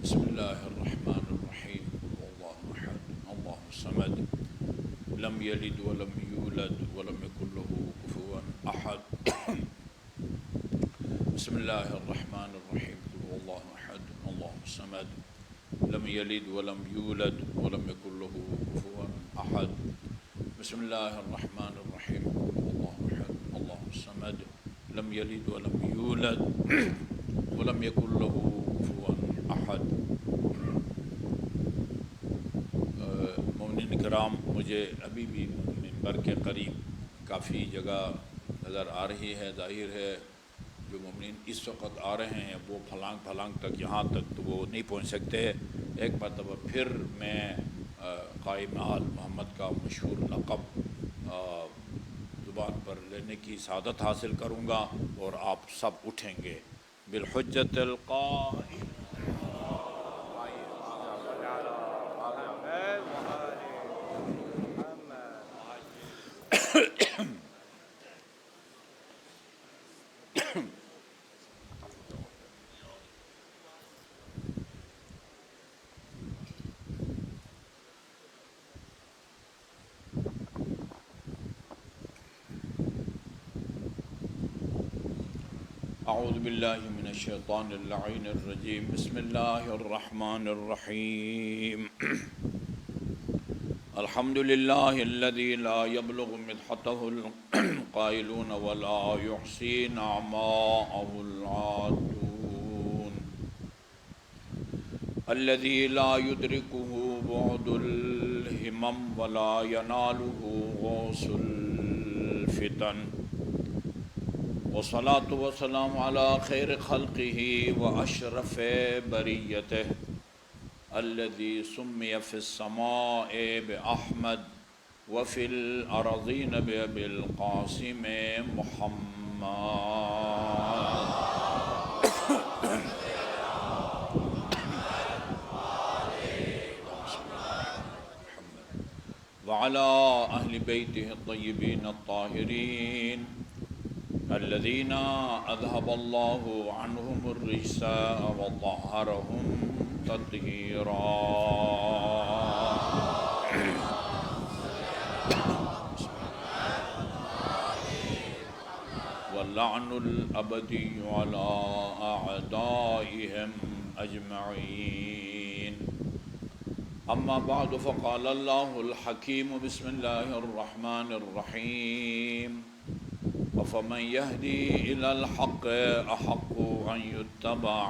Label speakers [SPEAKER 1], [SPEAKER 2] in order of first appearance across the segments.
[SPEAKER 1] بسم اللہ الرحمن الرحیم اللہ احد اللہ الصمد لم یلد ولم یولد ولم یکن له کفوا احد بسم اللہ الرحمن الرحیم اللہ احد اللہ الصمد لم یلد ولم یولد ولم یکن له کفوا احد بسم اللہ الرحمن الرحیم اللہ احد اللہ الصمد لم یلد ولم یولد ولم یکن له کفوا احد۔ مومنین کرام، مجھے ابھی بھی منبر کے قریب کافی جگہ نظر آ رہی ہے۔ ظاہر ہے جو مومنین اس وقت آ رہے ہیں وہ پھلانگ تک، یہاں تک تو وہ نہیں پہنچ سکتے۔ ایک مرتبہ پھر میں قائم آل محمد کا مشہور لقب زبان پر لینے کی سعادت حاصل کروں گا اور آپ سب اٹھیں گے بالحجت القائم۔ اعوذ باللہ من الشیطان اللعین الرجیم، بسم اللہ الرحمن الرحیم۔ الحمد للہ الذی لا یبلغ مدحتہ القائلون ولا یحصی نعماءہ العادون، الذی لا یدرکہ بعد الہمم ولا ینالہ غوث الفتن، والصلاة والسلام على خیر خلقہ واشرف بریتہ، الذي سمي في السماء بأحمد وفي الأرضين بأبي القاسم محمد، وعلى أهل بيته الطيبين الطاهرين الذين أذهب الله عنهم الرجس وطهرهم تطهيرا۔ واللعن الأبدي على أعدائهم أجمعين، أما بعد، فقال الله الحكيم بسم الله الرحمن الرحيم، وَفَمَنْ يَهْدِي إِلَى الْحَقِّ أَحَقُّ أَنْ يُتَّبَعَ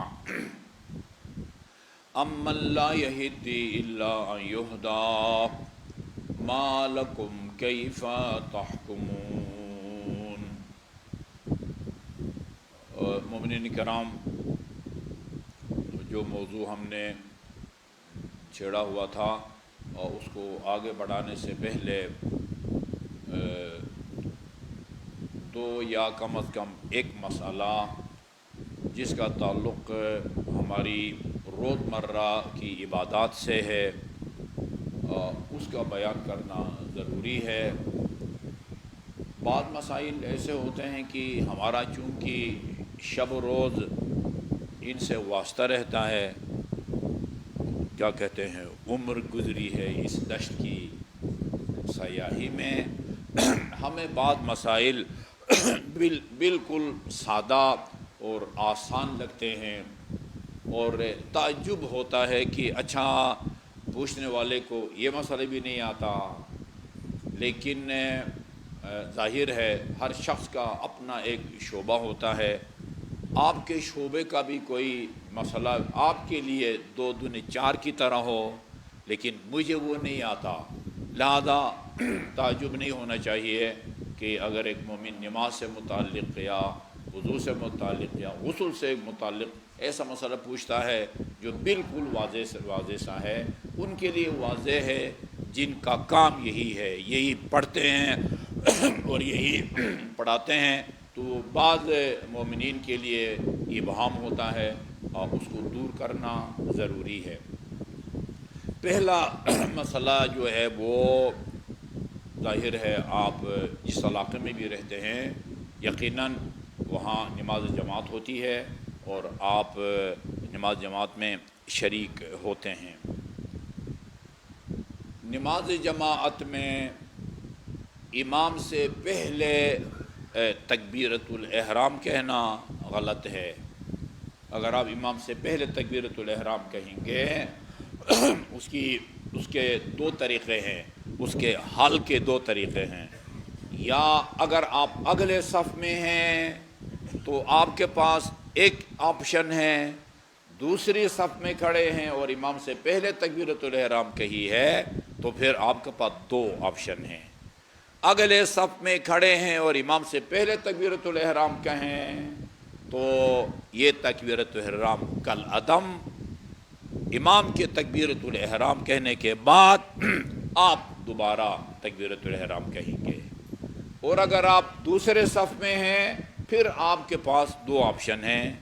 [SPEAKER 1] أَمَّنْ لَا يَهْدِي إِلَّا أَنْ يُهْدَى مَا لَكُمْ كَيْفَ تَحْكُمُونَ۔ مومنین کرام، جو موضوع ہم نے چھیڑا ہوا تھا اور اس کو آگے بڑھانے سے پہلے دو یا کم از کم ایک مسئلہ جس کا تعلق ہماری روزمرہ کی عبادات سے ہے، اس کا بیان کرنا ضروری ہے۔ بعض مسائل ایسے ہوتے ہیں کہ ہمارا چونکہ شب و روز ان سے واسطہ رہتا ہے، کیا کہتے ہیں، عمر گزری ہے اس دشت کی سیاحی میں، ہمیں بعض مسائل بالکل سادہ اور آسان لگتے ہیں اور تعجب ہوتا ہے کہ اچھا پوچھنے والے کو یہ مسئلہ بھی نہیں آتا۔ لیکن ظاہر ہے ہر شخص کا اپنا ایک شعبہ ہوتا ہے، آپ کے شعبے کا بھی کوئی مسئلہ آپ کے لیے 2 دونِ 4 کی طرح ہو، لیکن مجھے وہ نہیں آتا، لہذا تعجب نہیں ہونا چاہیے کہ اگر ایک مومن نماز سے متعلق یا وضو سے متعلق یا غسل سے متعلق ایسا مسئلہ پوچھتا ہے جو بالکل واضح سا ہے۔ ان کے لیے واضح ہے جن کا کام یہی ہے، یہی پڑھتے ہیں اور یہی پڑھاتے ہیں، تو بعض مومنین کے لیے ابہام ہوتا ہے اور اس کو دور کرنا ضروری ہے۔ پہلا مسئلہ جو ہے وہ ظاہر ہے آپ جس علاقے میں بھی رہتے ہیں یقیناً وہاں نماز جماعت ہوتی ہے اور آپ نماز جماعت میں شریک ہوتے ہیں۔ نماز جماعت میں امام سے پہلے تکبیرۃ الاحرام کہنا غلط ہے۔ اگر آپ امام سے پہلے تکبیرۃ الاحرام کہیں گے اس کے دو طریقے ہیں، اس کے حل کے دو طریقے ہیں۔ یا اگر آپ اگلے صف میں ہیں تو آپ کے پاس ایک آپشن ہے، دوسری صف میں کھڑے ہیں اور امام سے پہلے تکبیرۃ الاحرام کہی ہے تو پھر آپ کے پاس دو آپشن ہیں۔ اگلے صف میں کھڑے ہیں اور امام سے پہلے تکبیرۃ الاحرام کہیں تو یہ تکبیرۃ الاحرام کالعدم، امام کے تکبیرۃ الاحرام کہنے کے بعد آپ دوبارہ تکبیرۃ الاحرام کہیں گے۔ اور اگر آپ دوسرے صف میں ہیں پھر آپ کے پاس دو آپشن ہیں،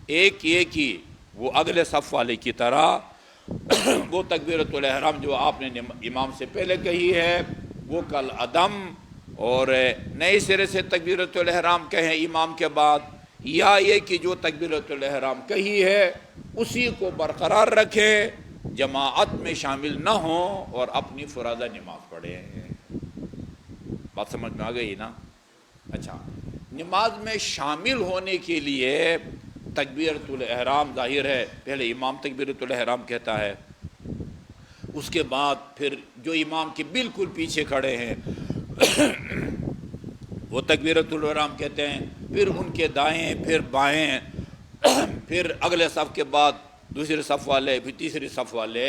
[SPEAKER 1] ایک یہ کہ وہ اگلے صف والے کی طرح وہ تکبیرۃ الاحرام جو آپ نے امام سے پہلے کہی ہے وہ کالعدم اور نئے سرے سے تکبیرۃ الاحرام کہیں امام کے بعد، یا یہ کہ جو تکبیرۃ الاحرام کہی ہے اسی کو برقرار رکھیں، جماعت میں شامل نہ ہوں اور اپنی فرادہ نماز پڑھیں۔ بات سمجھ میں آ گئی نا؟ اچھا، نماز میں شامل ہونے کے لیے تکبیرۃ الاحرام ظاہر ہے پہلے امام تکبیرۃ الاحرام کہتا ہے، اس کے بعد پھر جو امام کے بالکل پیچھے کھڑے ہیں وہ تکبیرۃ الاحرام کہتے ہیں، پھر ان کے دائیں پھر بائیں پھر اگلے صف کے بعد دوسرے صف والے پھر تیسری صف والے۔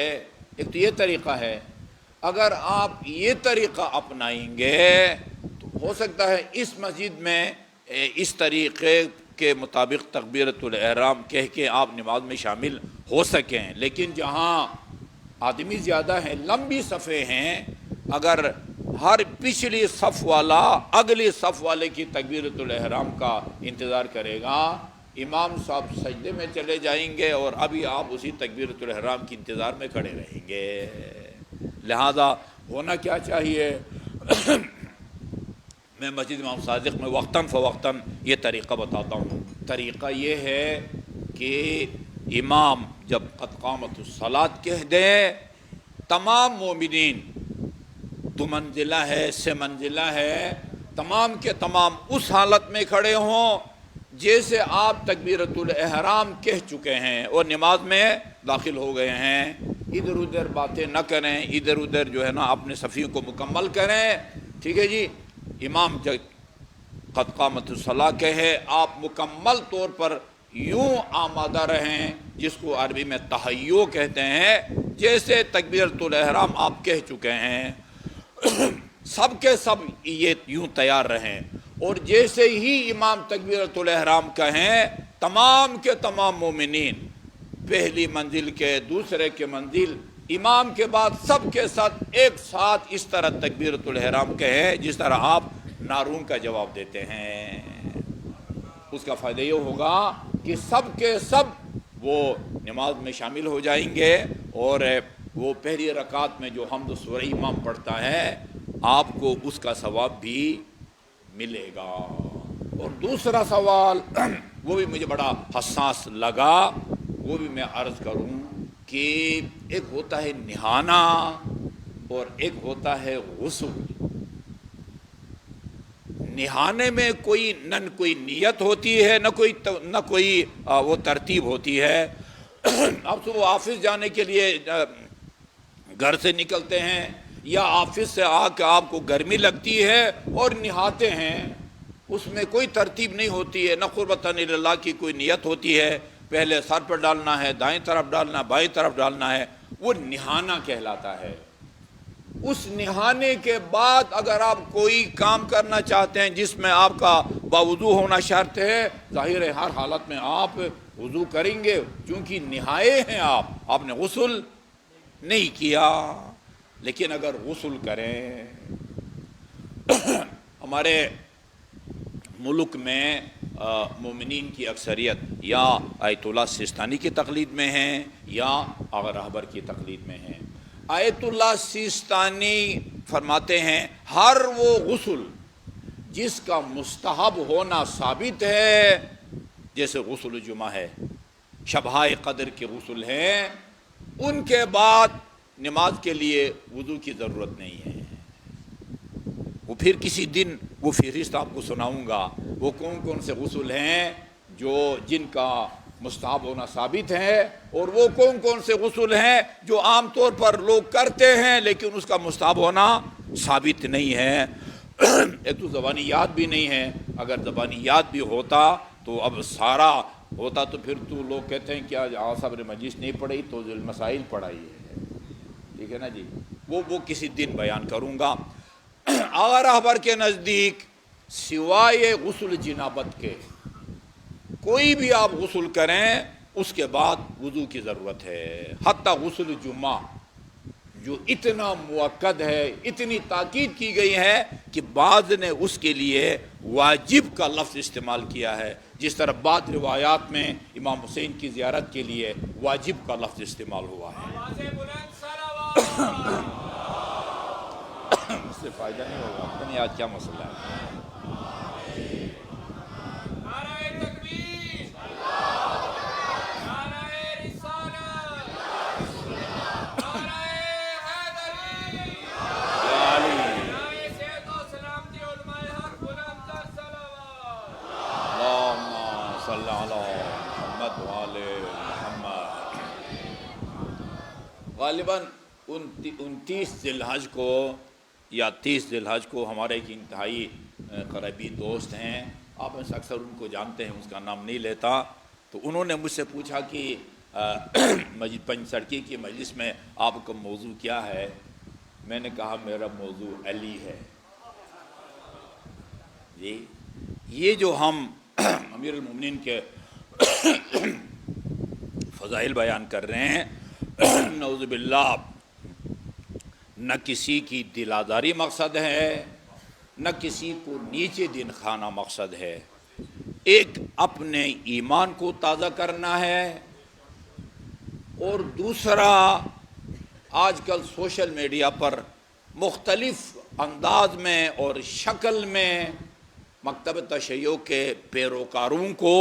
[SPEAKER 1] ایک تو یہ طریقہ ہے، اگر آپ یہ طریقہ اپنائیں گے تو ہو سکتا ہے اس مسجد میں اس طریقے کے مطابق تکبیرۃ الاحرام کہہ کے آپ نماز میں شامل ہو سکیں، لیکن جہاں آدمی زیادہ ہیں، لمبی صفیں ہیں، اگر ہر پچھلی صف والا اگلی صف والے کی تکبیرۃ الاحرام کا انتظار کرے گا، امام صاحب سجدے میں چلے جائیں گے اور ابھی آپ اسی تکبیرۃ الاحرام کے انتظار میں کھڑے رہیں گے۔ لہذا ہونا کیا چاہیے میں مسجد امام صادق میں وقتاً فوقتاً یہ طریقہ بتاتا ہوں۔ طریقہ یہ ہے کہ امام جب قد قامت الصلاۃ کہہ دیں، تمام مومنین 2 منزلہ ہے 6 منزلہ ہے، تمام کے تمام اس حالت میں کھڑے ہوں جیسے آپ تکبیرۃ الاحرام کہہ چکے ہیں اور نماز میں داخل ہو گئے ہیں۔ ادھر ادھر باتیں نہ کریں، ادھر ادھر جو ہے نا اپنے صفیوں کو مکمل کریں، ٹھیک ہے جی۔ امام جب قد قامت الصلاۃ کہے آپ مکمل طور پر یوں آمادہ رہیں، جس کو عربی میں تحیّو کہتے ہیں، جیسے تکبیرۃ الاحرام آپ کہہ چکے ہیں سب کے سب یہ یوں تیار رہیں، اور جیسے ہی امام تکبیرۃ الاحرام کہیں تمام کے تمام مومنین پہلی منزل کے دوسرے کے منزل امام کے بعد سب کے ساتھ ایک ساتھ اس طرح تکبیرۃ الاحرام کہیں جس طرح آپ نارون کا جواب دیتے ہیں۔ اس کا فائدہ یہ ہوگا کہ سب کے سب وہ نماز میں شامل ہو جائیں گے اور وہ پہلی رکعت میں جو حمد و سورہ امام پڑھتا ہے آپ کو اس کا ثواب بھی ملے گا۔ اور دوسرا سوال وہ بھی مجھے بڑا حساس لگا، وہ بھی میں عرض کروں کہ ایک ہوتا ہے نہانا اور ایک ہوتا ہے غسل۔ نہانے میں کوئی نیت ہوتی ہے نہ کوئی وہ ترتیب ہوتی ہے۔ اب تو وہ آفس جانے کے لیے گھر سے نکلتے ہیں یا آفس سے آ کے آپ کو گرمی لگتی ہے اور نہاتے ہیں، اس میں کوئی ترتیب نہیں ہوتی ہے، نہ قربتاً اللہ کی کوئی نیت ہوتی ہے، پہلے سر پر ڈالنا ہے، دائیں طرف ڈالنا، بائیں طرف ڈالنا ہے، وہ نہانا کہلاتا ہے۔ اس نہانے کے بعد اگر آپ کوئی کام کرنا چاہتے ہیں جس میں آپ کا باوضو ہونا شرط ہے، ظاہر ہے ہر حالت میں آپ وضو کریں گے چونکہ نہائے ہیں آپ نے غسل نہیں کیا۔ لیکن اگر غسل کریں، ہمارے ملک میں مومنین کی اکثریت یا آیت اللہ سیستانی کی تقلید میں ہیں یا آغا رہبر کی تقلید میں ہیں۔ آیت اللہ سیستانی فرماتے ہیں ہر وہ غسل جس کا مستحب ہونا ثابت ہے، جیسے غسل جمعہ ہے، شبہائے قدر کے غسل ہیں، ان کے بعد نماز کے لیے وضو کی ضرورت نہیں ہے۔ وہ پھر کسی دن وہ فہرست آپ کو سناؤں گا، وہ کون کون سے غسل ہیں جن کا مستحب ہونا ثابت ہے، اور وہ کون کون سے غسل ہیں جو عام طور پر لوگ کرتے ہیں لیکن اس کا مستحب ہونا ثابت نہیں ہے۔ ایک تو زبانی یاد بھی نہیں ہے، اگر زبانی یاد بھی ہوتا تو اب سارا ہوتا تو پھر تو لوگ کہتے ہیں کہ آج صبر مجلس نہیں پڑھی تو المسائل پڑھائی ہے، ٹھیک ہے نا جی، وہ کسی دن بیان کروں گا۔ آغا رہبر کے نزدیک سوائے غسل جنابت کے کوئی بھی آپ غسل کریں اس کے بعد وضو کی ضرورت ہے، حتیٰ غسل جمعہ جو اتنا مؤکد ہے، اتنی تاکید کی گئی ہے کہ بعض نے اس کے لیے واجب کا لفظ استعمال کیا ہے، جس طرح بعض روایات میں امام حسین کی زیارت کے لیے واجب کا لفظ استعمال ہوا ہے۔ اس سے فائدہ نہیں ہوگا، پتہ نہیں آج کیا مسئلہ ہے۔ غالباً 29 ذی الحج کو یا 30 ذی الحج کو ہمارے ایک انتہائی قریبی دوست ہیں، آپ میں سے اکثر ان کو جانتے ہیں، اس کا نام نہیں لیتا، تو انہوں نے مجھ سے پوچھا کہ پنج سڑکی کی مجلس میں آپ کا موضوع کیا ہے؟ میں نے کہا میرا موضوع علی ہے۔ جی یہ جو ہم امیر المومنین کے فضائل بیان کر رہے ہیں، نعوذ باللہ نہ کسی کی دل آزاری مقصد ہے، نہ کسی کو نیچے دن کھانا مقصد ہے، ایک اپنے ایمان کو تازہ کرنا ہے، اور دوسرا آج کل سوشل میڈیا پر مختلف انداز میں اور شکل میں مکتب تشیع کے پیروکاروں کو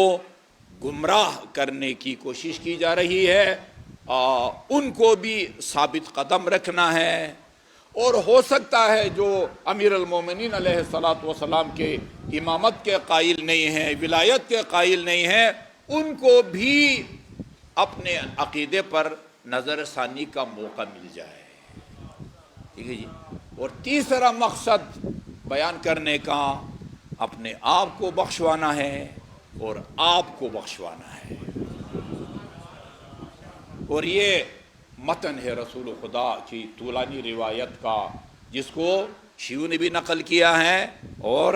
[SPEAKER 1] گمراہ کرنے کی کوشش کی جا رہی ہے، ان کو بھی ثابت قدم رکھنا ہے، اور ہو سکتا ہے جو امیر المومنین علیہ الصلاۃ والسلام کے امامت کے قائل نہیں ہیں، ولایت کے قائل نہیں ہیں، ان کو بھی اپنے عقیدے پر نظر ثانی کا موقع مل جائے، ٹھیک ہے جی۔ اور تیسرا مقصد بیان کرنے کا اپنے آپ کو بخشوانا ہے اور آپ کو بخشوانا ہے، اور یہ متن ہے رسول خدا کی طولانی روایت کا، جس کو شیعوں نے بھی نقل کیا ہے اور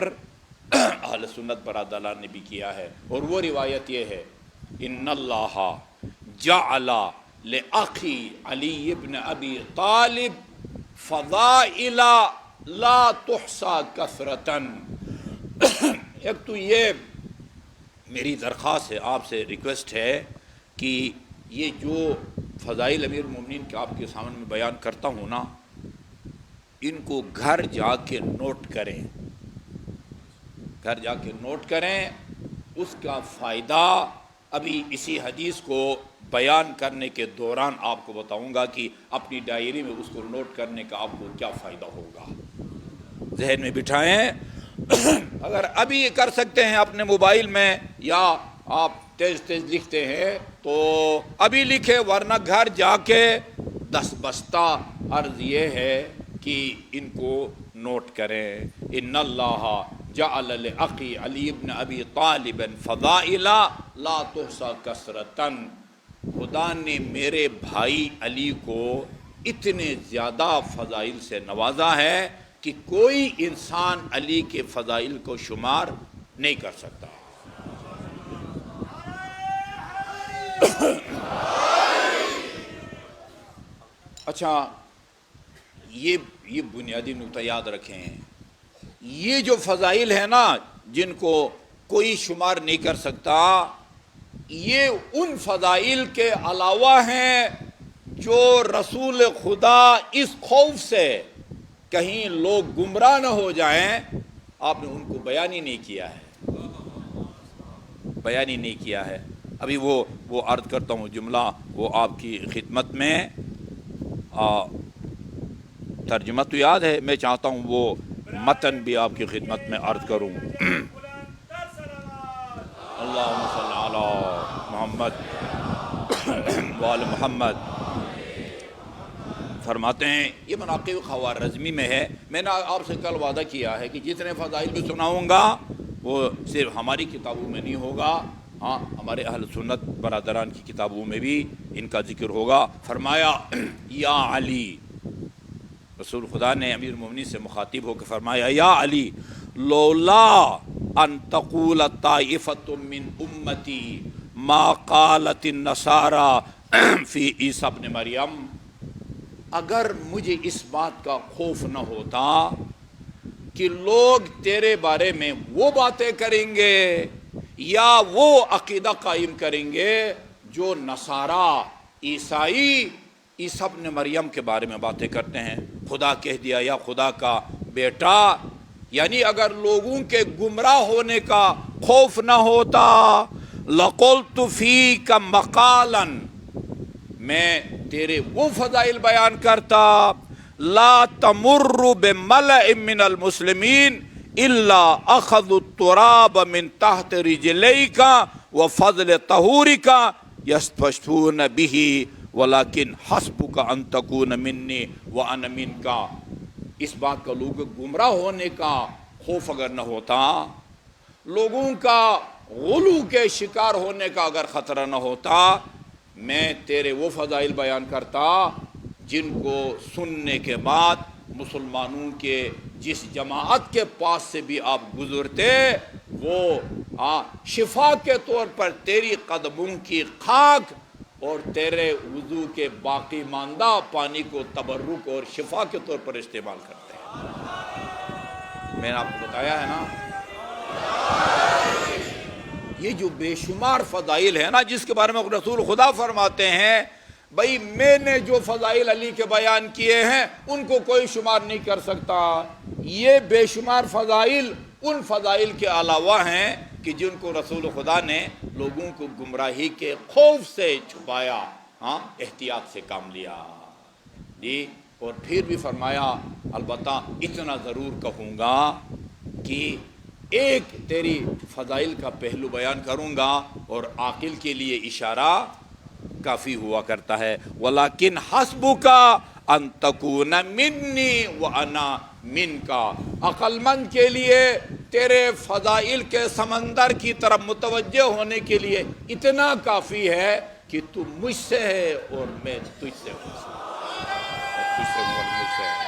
[SPEAKER 1] اہل سنت برادران نے بھی کیا ہے، اور وہ روایت یہ ہے، ان اللہ جعل لأخی علی بن ابی طالب فضائل لا تحصى کثرتاً۔ ایک تو یہ میری درخواست ہے، آپ سے ریکویسٹ ہے کہ یہ جو فضائل امیر المومنین کے آپ کے سامنے میں بیان کرتا ہوں نا، ان کو گھر جا کے نوٹ کریں، گھر جا کے نوٹ کریں، اس کا فائدہ ابھی اسی حدیث کو بیان کرنے کے دوران آپ کو بتاؤں گا کہ اپنی ڈائری میں اس کو نوٹ کرنے کا آپ کو کیا فائدہ ہوگا، ذہن میں بٹھائیں۔ اگر ابھی یہ کر سکتے ہیں اپنے موبائل میں، یا آپ تیز تیز لکھتے ہیں تو ابھی لکھیں، ورنہ گھر جا کے دست بستہ عرض یہ ہے کہ ان کو نوٹ کریں۔ ان اللہ جعل لأخی علی بن ابی طالب فضائل لا تحصى کثرتاً، خدا نے میرے بھائی علی کو اتنے زیادہ فضائل سے نوازا ہے کہ کوئی انسان علی کے فضائل کو شمار نہیں کر سکتا۔ اچھا، یہ بنیادی نقطہ یاد رکھیں، یہ جو فضائل ہیں نا جن کو کوئی شمار نہیں کر سکتا، یہ ان فضائل کے علاوہ ہیں جو رسول خدا اس خوف سے کہیں لوگ گمراہ نہ ہو جائیں، آپ نے ان کو بیان ہی نہیں کیا ہے، بیان ہی نہیں کیا ہے۔ ابھی وہ عرض کرتا ہوں جملہ، وہ آپ کی خدمت میں ترجمہ تو یاد ہے، میں چاہتا ہوں وہ متن بھی آپ کی خدمت میں عرض کروں۔ اللہم صلی علی محمد وآل محمد۔ فرماتے ہیں یہ مناقب خوارزمی میں ہے۔ میں نے آپ سے کل وعدہ کیا ہے کہ جتنے فضائل بھی سناؤں گا وہ صرف ہماری کتابوں میں نہیں ہوگا، ہاں ہمارے اہل سنت برادران کی کتابوں میں بھی ان کا ذکر ہوگا۔ فرمایا یا علی، رسول خدا نے امیر المومنین سے مخاطب ہو کے فرمایا یا علی لولا ان تقول طائفۃ من امتی ما قالت النصارى فی عیسی ابن مریم، اگر مجھے اس بات کا خوف نہ ہوتا کہ لوگ تیرے بارے میں وہ باتیں کریں گے یا وہ عقیدہ قائم کریں گے جو نصارہ عیسائی عیسی ابن مریم کے بارے میں باتیں کرتے ہیں، خدا کہہ دیا یا خدا کا بیٹا، یعنی اگر لوگوں کے گمراہ ہونے کا خوف نہ ہوتا لَقُلْتُ فِيكَ مَقَالًا، میں تیرے وہ فضائل بیان کرتا لا تمر بملئ من المسلمین الا اخذوا التراب من تحت رجلیک وفضل طہورک یستشفون به ولکن حسبک ان تکون منی وانا منک۔ اس بات کا لوگوں گمراہ ہونے کا خوف اگر نہ ہوتا، لوگوں کا غلو کے شکار ہونے کا اگر خطرہ نہ ہوتا، میں تیرے وہ فضائل بیان کرتا جن کو سننے کے بعد مسلمانوں کے جس جماعت کے پاس سے بھی آپ گزرتے وہ شفا کے طور پر تیری قدموں کی خاک اور تیرے وضو کے باقی ماندہ پانی کو تبرک اور شفا کے طور پر استعمال کرتے ہیں۔ میں نے آپ کو بتایا ہے نا، یہ جو بے شمار فضائل ہے نا جس کے بارے میں رسول خدا فرماتے ہیں بھائی میں نے جو فضائل علی کے بیان کیے ہیں ان کو کوئی شمار نہیں کر سکتا، یہ بے شمار فضائل ان فضائل کے علاوہ ہیں کہ جن کو رسول خدا نے لوگوں کو گمراہی کے خوف سے چھپایا، احتیاط سے کام لیا جی۔ اور پھر بھی فرمایا البتہ اتنا ضرور کہوں گا کہ ایک تیری فضائل کا پہلو بیان کروں گا اور عاقل کے لیے اشارہ کافی ہوا کرتا ہے، ولیکن حسبک ان تکون منی وانا منک، عقل مند کے لیے تیرے فضائل کے سمندر کی طرف متوجہ ہونے کے لیے اتنا کافی ہے کہ تو مجھ سے ہے اور میں تجھ سے ہوں، تجھ سے اور مجھ سے ہے۔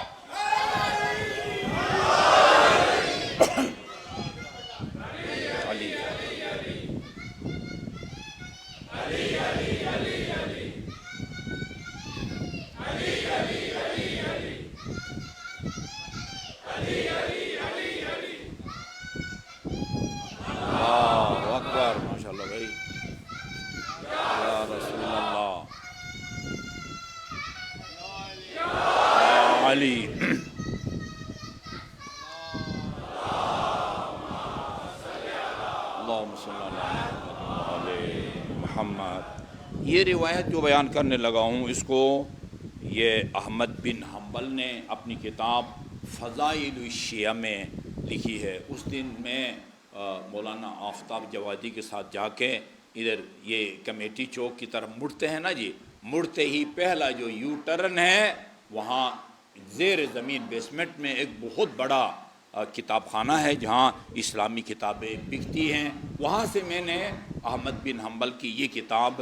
[SPEAKER 1] اللہ اکبر، ماشاءاللہ بھائی، یا رسول اللہ، یا علی، اللہم صلی اللہ علیہ محمد۔ یہ روایت جو بیان کرنے لگا ہوں اس کو یہ احمد بن حنبل نے اپنی کتاب فضائل الشیعہ میں لکھی ہے۔ اس دن میں مولانا آفتاب جوادی کے ساتھ جا کے ادھر یہ کمیٹی چوک کی طرف مڑتے ہیں نا جی، مڑتے ہی پہلا جو یو ٹرن ہے وہاں زیر زمین بیسمنٹ میں ایک بہت بڑا کتاب خانہ ہے جہاں اسلامی کتابیں بکتی ہیں، وہاں سے میں نے احمد بن حنبل کی یہ کتاب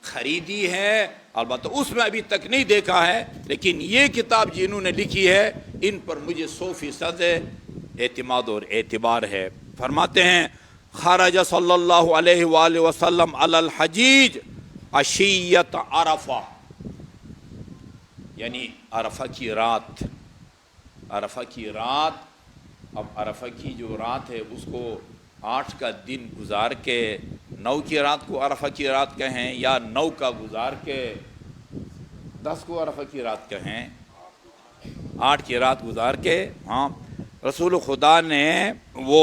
[SPEAKER 1] خریدی ہے، البتہ اس میں ابھی تک نہیں دیکھا ہے، لیکن یہ کتاب جنہوں نے لکھی ہے ان پر مجھے 100% اعتماد اور اعتبار ہے۔ فرماتے ہیں خرج صلی اللہ علیہ وآلہ وسلم علی الحجیج عشیت عرفہ، یعنی عرفہ کی رات، عرفہ کی رات، اب عرفہ کی جو رات ہے اس کو 8 کا دن گزار کے 9 کی رات کو عرفہ کی رات کہیں یا 9 کا گزار کے 10 کو عرفہ کی رات کہیں، 8 کی رات گزار کے رسول خدا نے وہ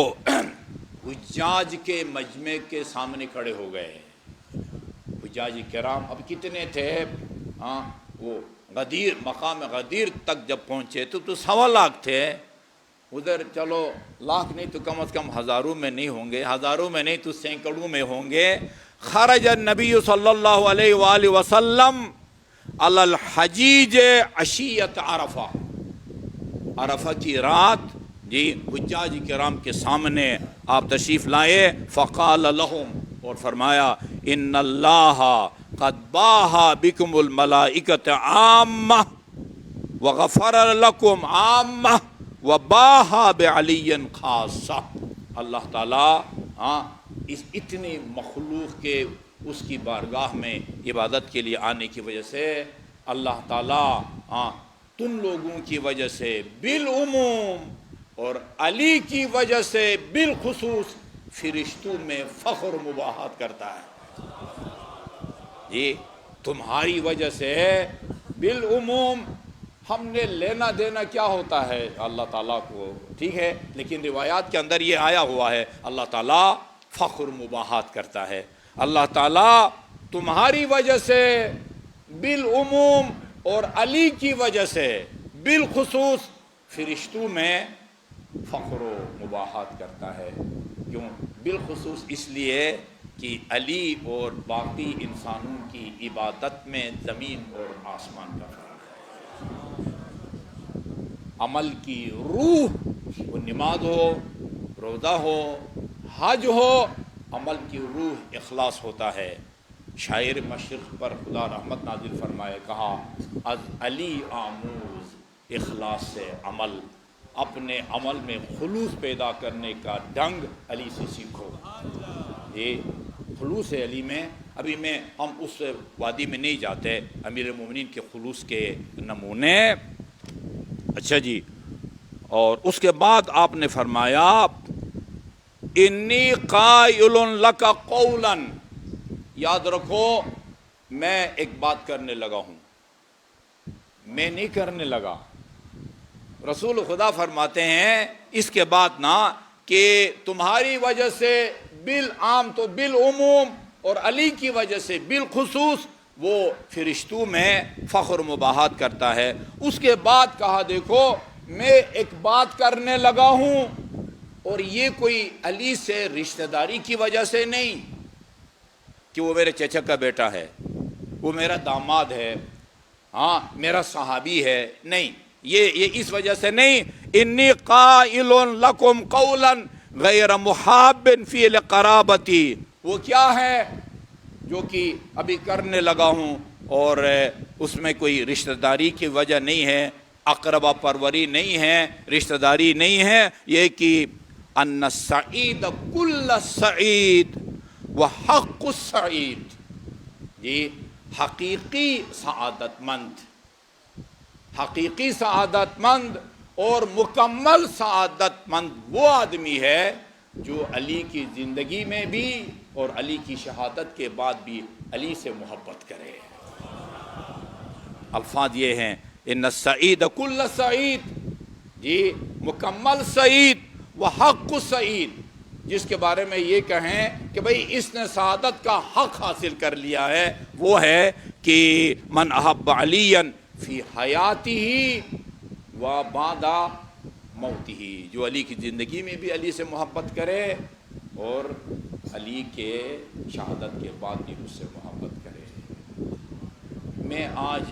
[SPEAKER 1] حجاج کے مجمع کے سامنے کھڑے ہو گئے، حجاج کرام اب کتنے تھے؟ ہاں وہ غدیر مقام غدیر تک جب پہنچے تو 1.25 لاکھ تھے. ادھر چلو لاکھ نہیں تو کم از کم ہزاروں میں نہیں ہوں گے، ہزاروں میں نہیں تو سینکڑوں میں ہوں گے. خرج النبی صلی اللہ علیہ وآلہ وسلم علی الحجیج عشیۃ عرفہ، عرفہ کی رات جی حجاج کرام کے سامنے آپ تشریف لائے. فقال لہم، اور فرمایا ان اللہ قد باہا بکم الملائکۃ عامہ وغفر لکم عامہ وباہا بعلی خاصہ. اللہ تعالیٰ اس اتنی مخلوق کے اس کی بارگاہ میں عبادت کے لیے آنے کی وجہ سے اللہ تعالیٰ تم لوگوں کی وجہ سے بالعموم اور علی کی وجہ سے بالخصوص فرشتوں میں فخر و مباحات کرتا ہے. یہ تمہاری وجہ سے بالعموم. ہم نے لینا دینا کیا ہوتا ہے اللہ تعالیٰ کو، ٹھیک ہے، لیکن روایات کے اندر یہ آیا ہوا ہے اللہ تعالیٰ فخر مباحات کرتا ہے. اللہ تعالیٰ تمہاری وجہ سے بالعموم اور علی کی وجہ سے بالخصوص فرشتوں میں فخر و مباحات کرتا ہے. کیوں؟ بالخصوص اس لیے کہ علی اور باقی انسانوں کی عبادت میں زمین اور آسمان کا فرق ہے. عمل کی روح، وہ نماز ہو، روزہ ہو، حج ہو، عمل کی روح اخلاص ہوتا ہے. شاعر مشرق پر خدا رحمت نازل فرمائے، کہا از علی آموز اخلاص سے عمل، اپنے عمل میں خلوص پیدا کرنے کا ڈنگ علی سے سیکھو. یہ خلوص علی میں ابھی ہم اس وادی میں نہیں جاتے، امیر المومنین کے خلوص کے نمونے. اچھا جی، اور اس کے بعد آپ نے فرمایا انی قائل لک قولا، یاد رکھو میں ایک بات کرنے لگا ہوں، میں نہیں کرنے لگا. رسول خدا فرماتے ہیں اس کے بعد نا کہ تمہاری وجہ سے بالعام تو بالعموم اور علی کی وجہ سے بالخصوص وہ فرشتوں میں فخر مباحات کرتا ہے. اس کے بعد کہا دیکھو میں ایک بات کرنے لگا ہوں، اور یہ کوئی علی سے رشتہ داری کی وجہ سے نہیں کہ وہ میرے چچا کا بیٹا ہے، وہ میرا داماد ہے، ہاں میرا صحابی ہے، نہیں، یہ اس وجہ سے نہیں. انی قائل لکم قولا غیر محاب فی القرابتی، وہ کیا ہے جو کہ ابھی کرنے لگا ہوں اور اس میں کوئی رشتہ داری کی وجہ نہیں ہے، اقربا پروری نہیں ہے، رشتہ داری نہیں ہے. یہ کہ ان السعید کل سعید وحق السعید، یہ حقیقی سعادت مند، حقیقی سعادت مند اور مکمل سعادت مند وہ آدمی ہے جو علی کی زندگی میں بھی اور علی کی شہادت کے بعد بھی علی سے محبت کرے. الفاظ یہ ہیں ان السعید کل سعید، جی مکمل سعید وحق السعید، جس کے بارے میں یہ کہیں کہ بھئی اس نے سعادت کا حق حاصل کر لیا ہے، وہ ہے کہ من احب علی فی حیاتہ و بعد موتہ، جو علی کی زندگی میں بھی علی سے محبت کرے اور علی کے شہادت کے بعد بھی اس سے محبت کرے. میں آج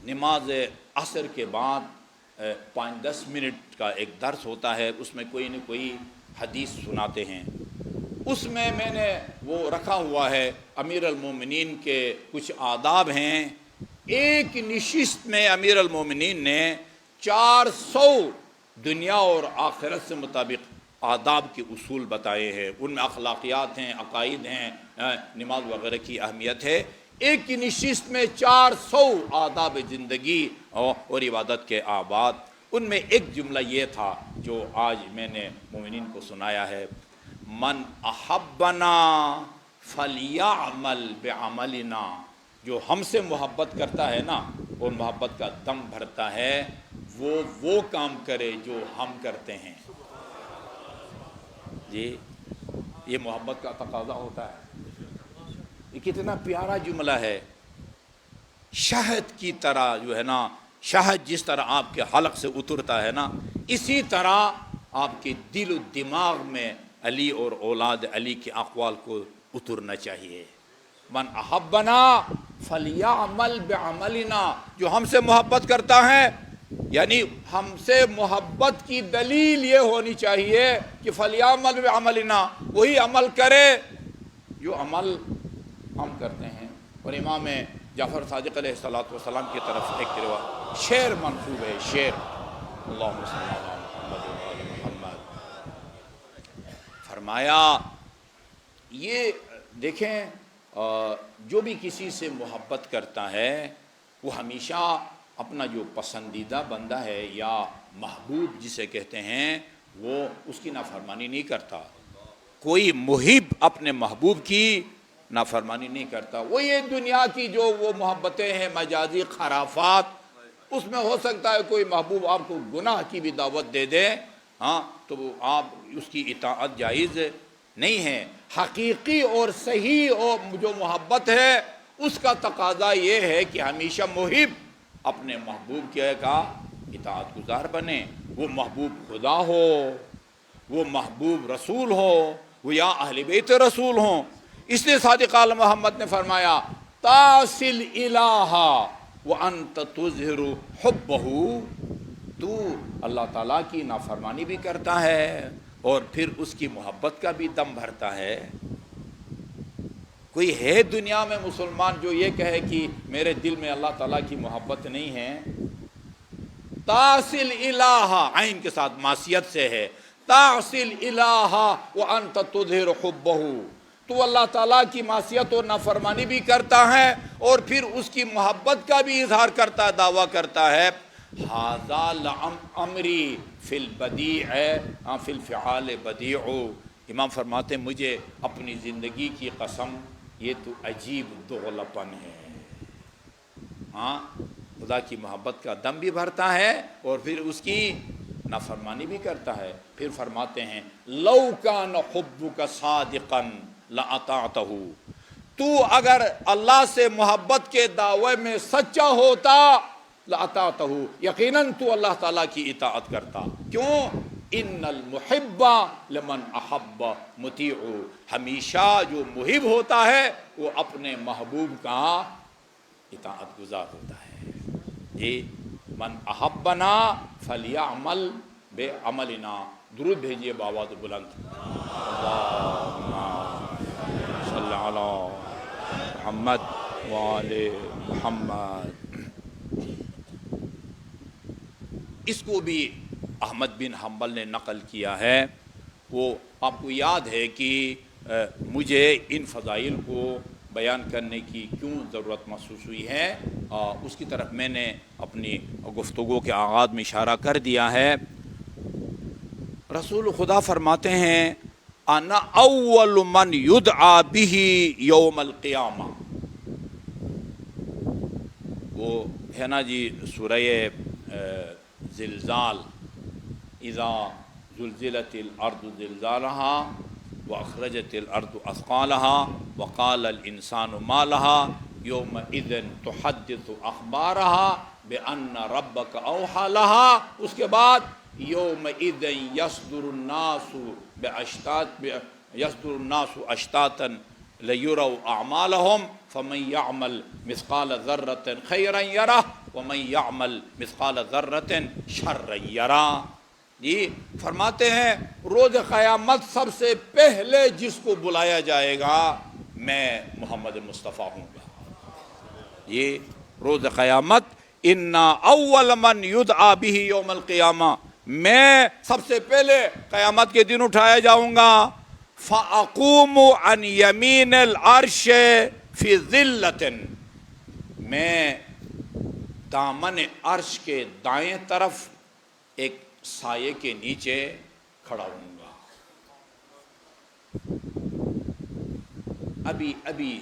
[SPEAKER 1] نماز عصر کے بعد 5-10 منٹ کا ایک درس ہوتا ہے، اس میں کوئی نہ کوئی حدیث سناتے ہیں. اس میں نے وہ رکھا ہوا ہے امیر المومنین کے کچھ آداب ہیں. ایک نشست میں امیر المومنین نے 400 دنیا اور آخرت سے مطابق آداب کے اصول بتائے ہیں. ان میں اخلاقیات ہیں، عقائد ہیں، نماز وغیرہ کی اہمیت ہے. ایک کی نشست میں 400 آداب زندگی اور عبادت کے آباد. ان میں ایک جملہ یہ تھا جو آج میں نے مومنین کو سنایا ہے، من احبنا فلیعمل بعملنا، جو ہم سے محبت کرتا ہے نا اور محبت کا دم بھرتا ہے، وہ کام کرے جو ہم کرتے ہیں. جی یہ محبت کا تقاضا ہوتا ہے. یہ کتنا پیارا جملہ ہے. شہد کی طرح جو ہے نا، شہد جس طرح آپ کے حلق سے اترتا ہے نا، اسی طرح آپ کے دل و دماغ میں علی اور اولاد علی کے اقوال کو اترنا چاہیے. من احبنا فلیعمل بعملنا، جو ہم سے محبت کرتا ہے، یعنی ہم سے محبت کی دلیل یہ ہونی چاہیے کہ فلیعمل بعملنا، وہی عمل کرے جو عمل ہم کرتے ہیں. اور امام جعفر صادق علیہ السلام کی طرف ایک شعر منسوب ہے، شعر اللہم صلی علی محمد وعلی محمد. فرمایا یہ دیکھیں، جو بھی کسی سے محبت کرتا ہے وہ ہمیشہ اپنا جو پسندیدہ بندہ ہے یا محبوب جسے کہتے ہیں، وہ اس کی نافرمانی نہیں کرتا. کوئی محب اپنے محبوب کی نافرمانی نہیں کرتا. وہ یہ دنیا کی جو وہ محبتیں ہیں مجازی خرافات، اس میں ہو سکتا ہے کوئی محبوب آپ کو گناہ کی بھی دعوت دے دے، ہاں تو آپ اس کی اطاعت جائز نہیں ہے. حقیقی اور صحیح اور جو محبت ہے اس کا تقاضا یہ ہے کہ ہمیشہ محب اپنے محبوب کے کا اطاعت گزار بنے. وہ محبوب خدا ہو، وہ محبوب رسول ہو، وہ یا اہل بیت رسول ہوں. اس لیے صادق آل محمد نے فرمایا تاصل الہ وانت تظہر حبہ، تو اللہ تعالیٰ کی نافرمانی بھی کرتا ہے اور پھر اس کی محبت کا بھی دم بھرتا ہے. کوئی ہے دنیا میں مسلمان جو یہ کہے کہ میرے دل میں اللہ تعالیٰ کی محبت نہیں ہے؟ تاصل الہ، عین کے ساتھ معصیت سے ہے، تاصل الہ وانت تظہر حبہ، تو اللہ تعالیٰ کی معصیت اور نافرمانی بھی کرتا ہے اور پھر اس کی محبت کا بھی اظہار کرتا ہے، دعویٰ کرتا ہے. ھذا لعمری فی البدیع فی الفعال بدیع. امام فرماتے ہیں مجھے اپنی زندگی کی قسم یہ تو عجیب دغلپن ہے. ہاں، خدا کی محبت کا دم بھی بھرتا ہے اور پھر اس کی نافرمانی بھی کرتا ہے. پھر فرماتے ہیں لو کان حبک صادقا لأطعتہ، تو اگر اللہ سے محبت کے دعوے میں سچا ہوتا لأطعتہ، یقیناً تو اللہ تعالیٰ کی اطاعت کرتا. کیوں؟ ان المحب لمن احب مطیع، ہمیشہ جو محب ہوتا ہے وہ اپنے محبوب کا اطاعت گزار ہوتا ہے. یہ من احبنا فلیعمل بعملنا. درود بھیجیے بآواز بلند. اللہم صلی علی محمد وآل محمد. اس کو بھی احمد بن حنبل نے نقل کیا ہے. وہ آپ کو یاد ہے کہ مجھے ان فضائل کو بیان کرنے کی کیوں ضرورت محسوس ہوئی ہے، اس کی طرف میں نے اپنی گفتگو کے آغاز میں اشارہ کر دیا ہے. رسول خدا فرماتے ہیں انا اول من یدعا بہ یوم القیامہ. وہ ہے نا جی سورہ زلزال، اذا زلزلت الارض زلزالها واخرجت الارض اثقالها وقال الانسان ما لها یومئذ تحدث اخبارها بان ربک اوحى لها. اس کے بعد یومئذ یصدر الناس اشتاتا لیروا اعمالهم فمن يعمل مثقال ذرة خيرا يره ومن يعمل مثقال ذرة شرا يره. جی فرماتے ہیں روز قیامت سب سے پہلے جس کو بلایا جائے گا میں محمد مصطفیٰ ہوں گا. یہ روز قیامت انا اول من یدعا بہ یوم القیامہ، میں سب سے پہلے قیامت کے دن اٹھایا جاؤں گا. فاقوم عن یمین العرش فی ذلۃ، میں دامن عرش کے دائیں طرف ایک سائے کے نیچے کھڑا ہوں گا. ابھی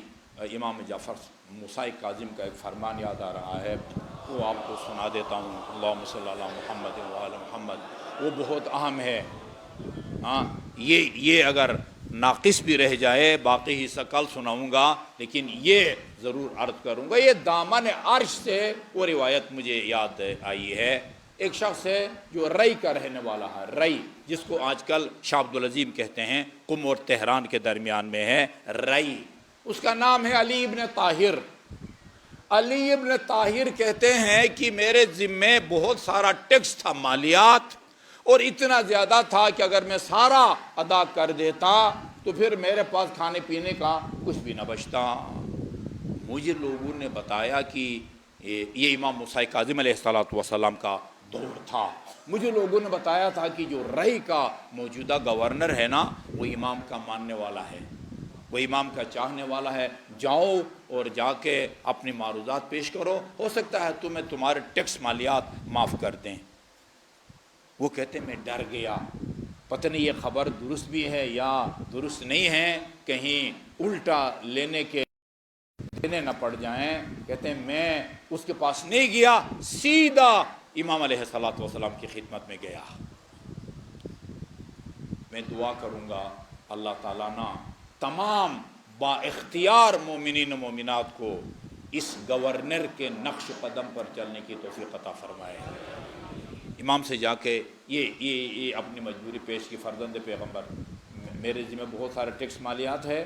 [SPEAKER 1] امام جعفر موسیٰ کاظم کا ایک فرمان یاد آ رہا ہے، وہ آپ کو سنا دیتا ہوں. اللہم صلی علی محمد وعلی محمد. وہ بہت اہم ہے. ہاں، یہ اگر ناقص بھی رہ جائے باقی حصہ کل سناؤں گا، لیکن یہ ضرور عرض کروں گا۔ یہ دامن عرش سے وہ روایت مجھے یاد آئی ہے، ایک شخص ہے جو رئی کا رہنے والا ہے، رئی جس کو آج کل شاہ عبدالعظیم کہتے ہیں، قم اور تہران کے درمیان میں ہے رئی، اس کا نام ہے علی ابن طاہر۔ علی ابن طاہر کہتے ہیں کہ میرے ذمے بہت سارا ٹیکس تھا، مالیات، اور اتنا زیادہ تھا کہ اگر میں سارا ادا کر دیتا تو پھر میرے پاس کھانے پینے کا کچھ بھی نہ بچتا۔ مجھے لوگوں نے بتایا کہ یہ امام موسیٰ کاظم علیہ السلام کا دور تھا، مجھے لوگوں نے بتایا تھا کہ جو رئی کا موجودہ گورنر ہے نا، وہ امام کا ماننے والا ہے، وہ امام کا چاہنے والا ہے، جاؤ اور جا کے اپنی معروضات پیش کرو، ہو سکتا ہے تمہیں تمہارے ٹیکس مالیات معاف کر دیں۔ وہ کہتے میں ڈر گیا، پتہ نہیں یہ خبر درست بھی ہے یا درست نہیں ہے، کہیں الٹا لینے کے دینے نہ پڑ جائیں۔ کہتے ہیں میں اس کے پاس نہیں گیا، سیدھا امام علیہ السلام کی خدمت میں گیا۔ میں دعا کروں گا اللہ تعالیٰ نا تمام با اختیار مومنین و مومنات کو اس گورنر کے نقش قدم پر چلنے کی توفیق عطا فرمائے۔ امام سے جا کے یہ اپنی مجبوری پیش کی، فرزند پیغمبر میرے ذمہ بہت سارے ٹیکس مالیات ہے،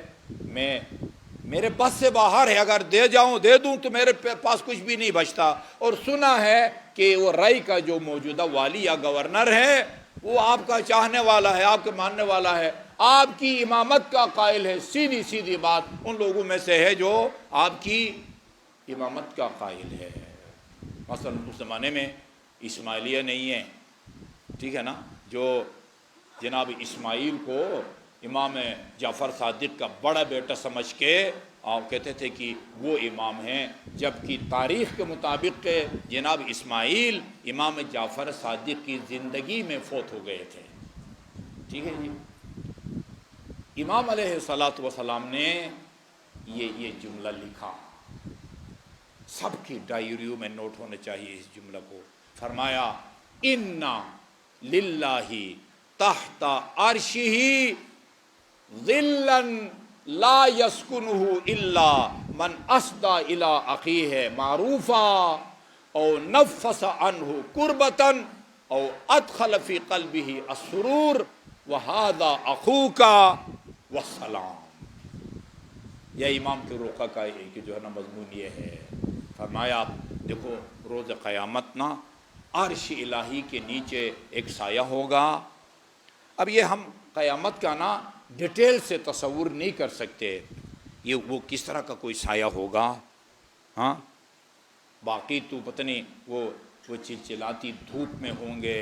[SPEAKER 1] میرے بس سے باہر ہے، اگر دے جاؤں دے دوں تو میرے پاس کچھ بھی نہیں بچتا، اور سنا ہے کہ وہ رئی کا جو موجودہ والی یا گورنر ہے وہ آپ کا چاہنے والا ہے، آپ کے ماننے والا ہے، آپ کی امامت کا قائل ہے۔ سیدھی سیدھی بات ان لوگوں میں سے ہے جو آپ کی امامت کا قائل ہے۔ مثلا اس زمانے میں اسماعیلیہ نہیں ہے، ٹھیک ہے نا، جو جناب اسماعیل کو امام جعفر صادق کا بڑا بیٹا سمجھ کے آپ کہتے تھے کہ وہ امام ہیں، جبکہ تاریخ کے مطابق جناب اسماعیل امام جعفر صادق کی زندگی میں فوت ہو گئے تھے، ٹھیک ہے جی۔ امام علیہ السلام نے یہ جملہ لکھا، سب کی ڈائریوں میں نوٹ ہونے چاہیے اس جملہ کو۔ فرمایا اِنَّا لِلَّهِ تحت عرشہ ظِلًّا لا يسكنه الا من اسدى الى اخیہ معروفا او نفس عنہ کربتا او ادخل فی قلبہ السرور وہذا اخوک والسلام۔ یہ امام کے روقہ کا ایک جو ہے نا مضمون یہ ہے۔ فرمایا دیکھو روز قیامت نا عرش الہی کے نیچے ایک سایہ ہوگا۔ اب یہ ہم قیامت کا نا ڈیٹیل سے تصور نہیں کر سکتے، یہ وہ کس طرح کا کوئی سایہ ہوگا، ہاں باقی تو پتہ نہیں وہ چلچلاتی دھوپ میں ہوں گے،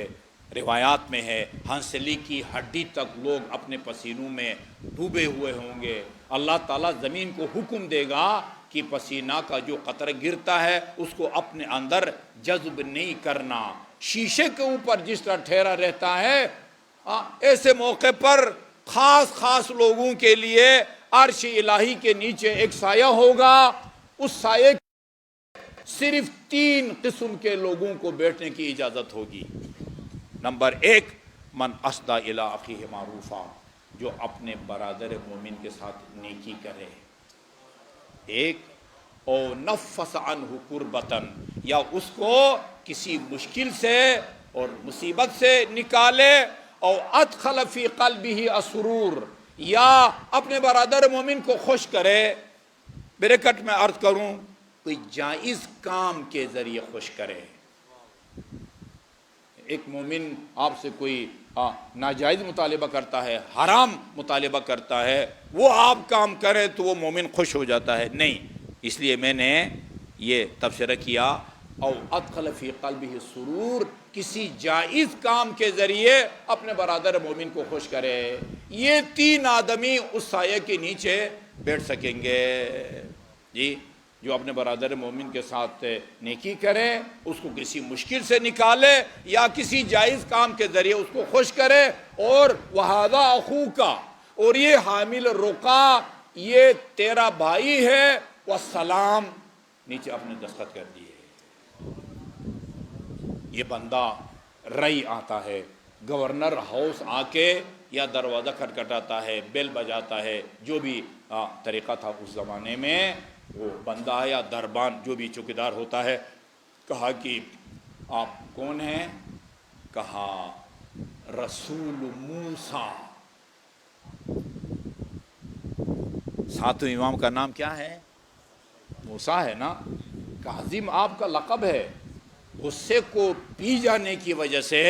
[SPEAKER 1] روایات میں ہے ہنسلی کی ہڈی تک لوگ اپنے پسینوں میں ڈوبے ہوئے ہوں گے، اللہ تعالیٰ زمین کو حکم دے گا کہ پسینہ کا جو قطرہ گرتا ہے اس کو اپنے اندر جذب نہیں کرنا، شیشے کے اوپر جس طرح ٹھہرا رہتا ہے، ایسے موقع پر خاص لوگوں کے لیے عرش الہی کے نیچے ایک سایہ ہوگا، اس سایہ صرف 3 قسم کے لوگوں کو بیٹھنے کی اجازت ہوگی۔ نمبر 1 من اسدى الى اخیہ معروفا، جو اپنے برادر مومن کے ساتھ نیکی کرے، ایک او نفس عنہ کربتن، یا اس کو کسی مشکل سے اور مصیبت سے نکالے، او ادخل فی قلبہ السرور، یا اپنے برادر مومن کو خوش کرے۔ بریکٹ میں عرض کروں، کوئی جائز کام کے ذریعے خوش کرے۔ ایک مومن آپ سے کوئی ناجائز مطالبہ کرتا ہے، حرام مطالبہ کرتا ہے، وہ آپ کام کرے تو وہ مومن خوش ہو جاتا ہے، نہیں، اس لیے میں نے یہ تبصرہ کیا۔ او ادخل فی قلبہ السرور، کسی جائز کام کے ذریعے اپنے برادر مومن کو خوش کرے، یہ 3 آدمی اس سایہ کے نیچے بیٹھ سکیں گے جی۔ جو اپنے برادر مومن کے ساتھ نیکی کرے، اس کو کسی مشکل سے نکالے یا کسی جائز کام کے ذریعے اس کو خوش کرے، اور وَهَذَا أَخُوكَ، اور یہ حامل رقا یہ تیرا بھائی ہے، والسلام، نیچے اپنے دستخط کر دیے۔ یہ بندہ رئی آتا ہے، گورنر ہاؤس آ کے یا دروازہ کھٹکھٹاتا ہے، بیل بجاتا ہے، جو بھی طریقہ تھا اس زمانے میں، وہ بندہ یا دربان جو بھی چوکیدار ہوتا ہے، کہا کہ آپ کون ہیں؟ کہا رسول موسیٰ۔ ساتویں امام کا نام کیا ہے؟ موسیٰ ہے نا۔ کاظم آپ کا لقب ہے، غصے کو پی جانے کی وجہ سے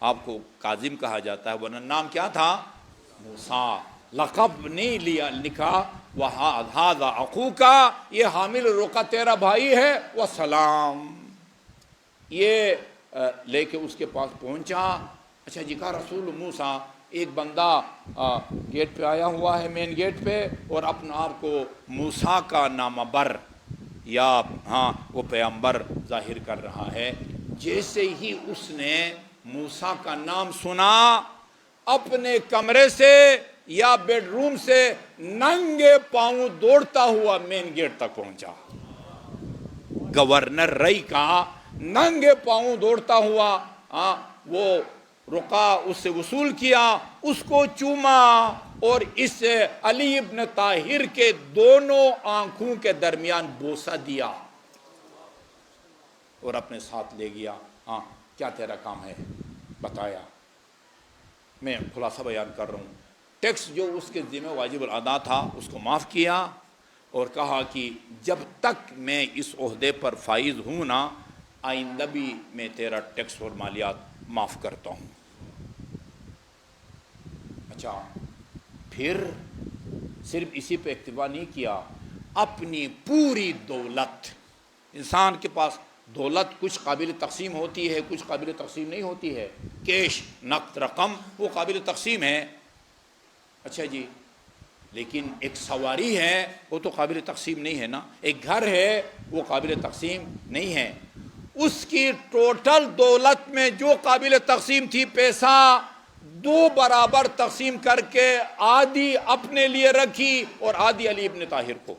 [SPEAKER 1] آپ کو کاظم کہا جاتا ہے، ورنہ نام کیا تھا؟ موسیٰ۔ لقب نہیں لکھا وَهَذَا أَخُوكَ، یہ حامل روکا تیرا بھائی ہے، وَسَلام۔ یہ لے کے اس کے پاس پہنچا۔ اچھا جی، کہا رسول موسیٰ، ایک بندہ گیٹ پہ آیا ہوا ہے، مین گیٹ پہ، اور اپنا آپ کو موسیٰ کا نامہ بر یا وہ پیغمبر ظاہر کر رہا ہے۔ جیسے ہی اس نے موسیٰ کا نام سنا، اپنے کمرے سے یا بیڈ روم سے ننگے پاؤں دوڑتا ہوا مین گیٹ تک پہنچا۔ گورنر رئی کا ننگے پاؤں دوڑتا ہوا وہ رقا اس سے وصول کیا، اس کو چوما، اور اس سے علی ابن طاہر کے دونوں آنکھوں کے درمیان بوسہ دیا اور اپنے ساتھ لے گیا۔ کیا تیرا کام ہے؟ بتایا۔ میں خلاصہ بیان کر رہا ہوں۔ ٹیکس جو اس کے ذمہ واجب الادا تھا اس کو معاف کیا، اور کہا کہ جب تک میں اس عہدے پر فائز ہوں نا، آئندہ بھی میں تیرا ٹیکس اور مالیات معاف کرتا ہوں۔ اچھا، پھر صرف اسی پہ اکتفا نہیں کیا، اپنی پوری دولت، انسان کے پاس دولت کچھ قابل تقسیم ہوتی ہے، کچھ قابل تقسیم نہیں ہوتی ہے، کیش نقد رقم وہ قابل تقسیم ہے، اچھا جی، لیکن ایک سواری ہے وہ تو قابل تقسیم نہیں ہے نا، ایک گھر ہے وہ قابل تقسیم نہیں ہے۔ اس کی ٹوٹل دولت میں جو قابل تقسیم تھی پیسہ، 2 برابر تقسیم کر کے آدھی اپنے لیے رکھی اور آدھی علی ابن طاہر کو،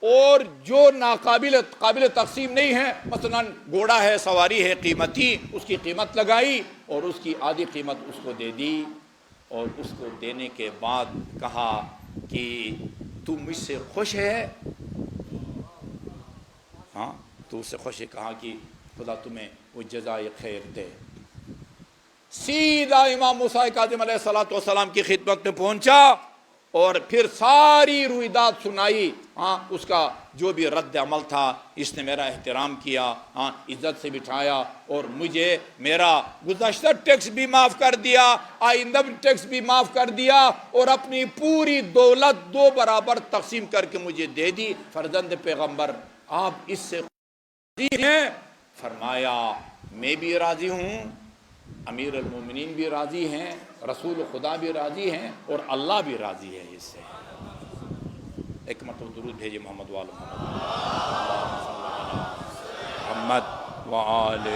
[SPEAKER 1] اور جو قابل تقسیم نہیں ہے، مثلا گھوڑا ہے، سواری ہے قیمتی، اس کی قیمت لگائی اور اس کی آدھی قیمت اس کو دے دی، اور اس کو دینے کے بعد کہا کہ تو مجھ سے خوش ہے؟ تو اس سے خوش ہے؟ کہا کہ خدا تمہیں وہ جزائے خیر دے۔ سیدھا امام موسیٰ کاظم علیہ السلام کی خدمت میں پہنچا اور پھر ساری رویداد سنائی، اس کا جو بھی رد عمل تھا، اس نے میرا احترام کیا، عزت سے بٹھایا، اور مجھے میرا گزشتہ ٹیکس بھی معاف کر دیا، آئندہ ٹیکس بھی معاف کر دیا، اور اپنی پوری دولت 2 برابر تقسیم کر کے مجھے دے دی۔ فرزند پیغمبر، آپ اس سے راضی ہیں؟ فرمایا میں بھی راضی ہوں، امیر المومنین بھی راضی ہیں، رسول خدا بھی راضی ہیں، اور اللہ بھی راضی ہے اس سے۔ ایک مرتبہ درود بھیجے محمد وآل محمد وآل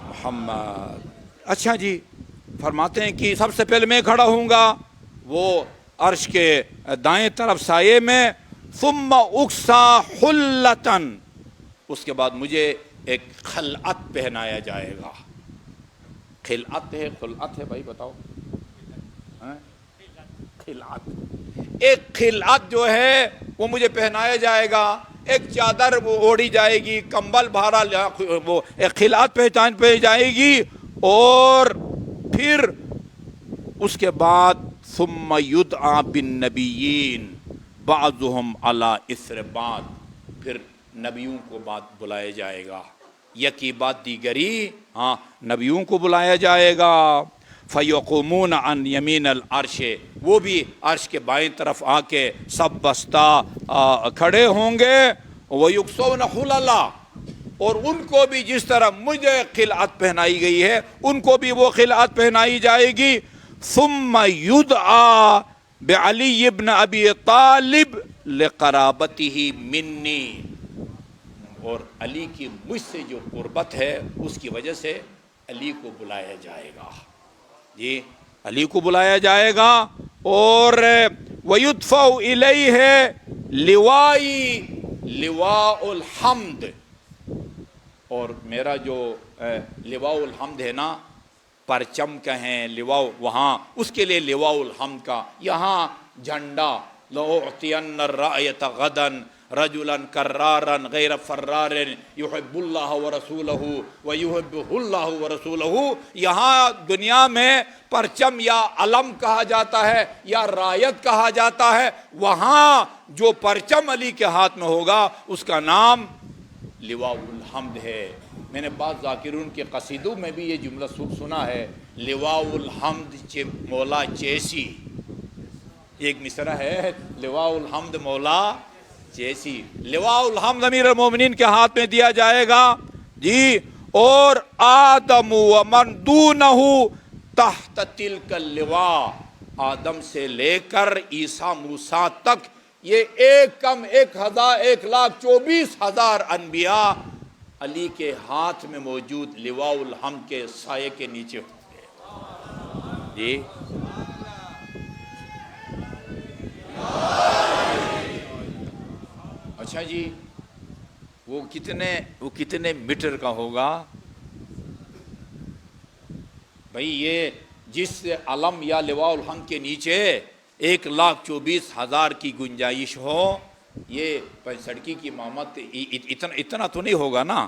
[SPEAKER 1] محمد۔ اچھا جی، فرماتے ہیں کہ سب سے پہلے میں کھڑا ہوں گا وہ عرش کے دائیں طرف سائے میں، ثم اکسا حلتن، اس کے بعد مجھے ایک خلعت پہنایا جائے گا۔ خلعت ہے، خلعت ہے بھائی بتاؤ، خلعت، ایک خلعت جو ہے وہ مجھے پہنایا جائے گا، ایک چادر وہ اوڑھی جائے گی، کمبل بھارا، وہ ایک خلعت پہچان پہ جائے گی، اور پھر اس کے بعد ثم یدعا بالنبیین بعضهم علی اثر بعض، پھر نبیوں کو بات بلایا جائے گا، یکی بعد دیگری نبیوں کو بلایا جائے گا۔ فیقومون عن یمین العرش، وہ بھی عرش کے بائیں طرف آ کے سب بستہ کھڑے ہوں گے، ویکسون حللا، اور ان کو بھی جس طرح مجھے خلعت پہنائی گئی ہے ان کو بھی وہ خلعت پہنائی جائے گی۔ ثم یدعا بعلی ابن ابی طالب لقرابتہ منی، اور علی کی مجھ سے جو قربت ہے اس کی وجہ سے علی کو بلایا جائے گا، جی علی کو بلایا جائے گا، اور وَيُدْفَعُ إِلَيْهِ لِوَاءِ لِوَاءُ الْحَمْدِ، اور میرا جو لواء الحمد ہے نا، پرچم کہیں، لواء وہاں اس کے لیے لواء الحمد کا، یہاں جھنڈا لأعطین الرایۃ غدا رجلا کرارا غیر فرار یحب اللہ ورسولہ ویحبہ اللہ ورسولہ. یہاں دنیا میں پرچم یا علم کہا جاتا ہے یا رایت کہا جاتا ہے، وہاں جو پرچم علی کے ہاتھ میں ہوگا اس کا نام لواء الحمد ہے. میں نے بعض ذاکرون کے قصیدوں میں بھی یہ جملہ سنا ہے، لواء الحمد مولا چیسی. ایک مصرع ہے، لواء الحمد مولا چیسی. لواء الحمد امیر المومنین کے ہاتھ میں دیا جائے گا جی. اور آدم ومن دونہ تحت تلک اللواء، آدم سے لے کر عیسیٰ موسیٰ تک یہ ایک کم 1,24,000 انبیاء علی کے ہاتھ میں موجود لواء الحمد کے سائے کے نیچے ہوتے ہیں جی. اچھا جی، وہ کتنے میٹر کا ہوگا بھائی؟ یہ جس علم یا لواء الحمد کے نیچے 1,24,000 کی گنجائش ہو، یہ سڑکی کی امامت اتنا تو نہیں ہوگا نا.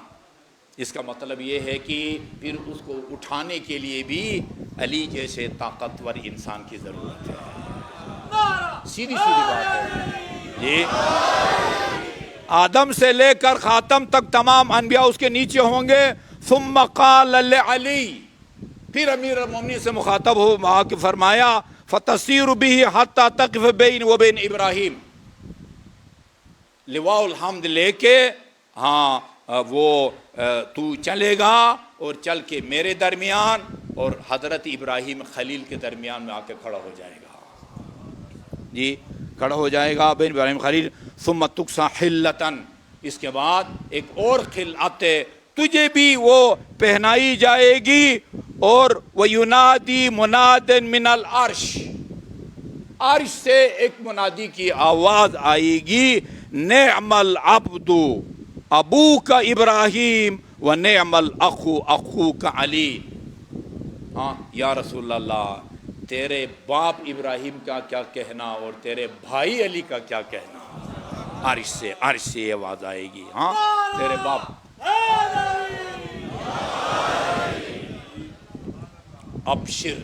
[SPEAKER 1] اس کا مطلب یہ ہے کہ پھر اس کو اٹھانے کے لیے بھی علی جیسے طاقتور انسان کی ضرورت ہے. سیدھی بات ہے جی. آدم سے لے کر خاتم تک تمام انبیاء اس کے نیچے ہوں گے. ثم قال لعلی، پھر امیر المومنین سے مخاطب ہو وہاں کے فرمایا فتصیر به حتی تقف بین و بین ابراہیم. لواء الحمد لے کے وہ تو چلے گا اور چل کے میرے درمیان اور حضرت ابراہیم خلیل کے درمیان میں آ کے کھڑا ہو جائے گا جی. کھڑا ہو جائے گا بین ابراہیم خلیل. ثم تکسا حلتن، اس کے بعد ایک اور خلعت تجھے بھی وہ پہنائی جائے گی. اور وَيُنَادِي مُنَادٍ مِّنَ الْعَرْشِ، عرش سے ایک منادی کی آواز آئے گی، نعم العبد ابوک ابراہیم و نعم الاخ اخوک علی. ہاں یا رسول اللہ، تیرے باپ ابراہیم کا کیا کہنا اور تیرے بھائی علی کا کیا کہنا. عرش سے یہ آواز آئے گی. ہاں تیرے باپ ابشر.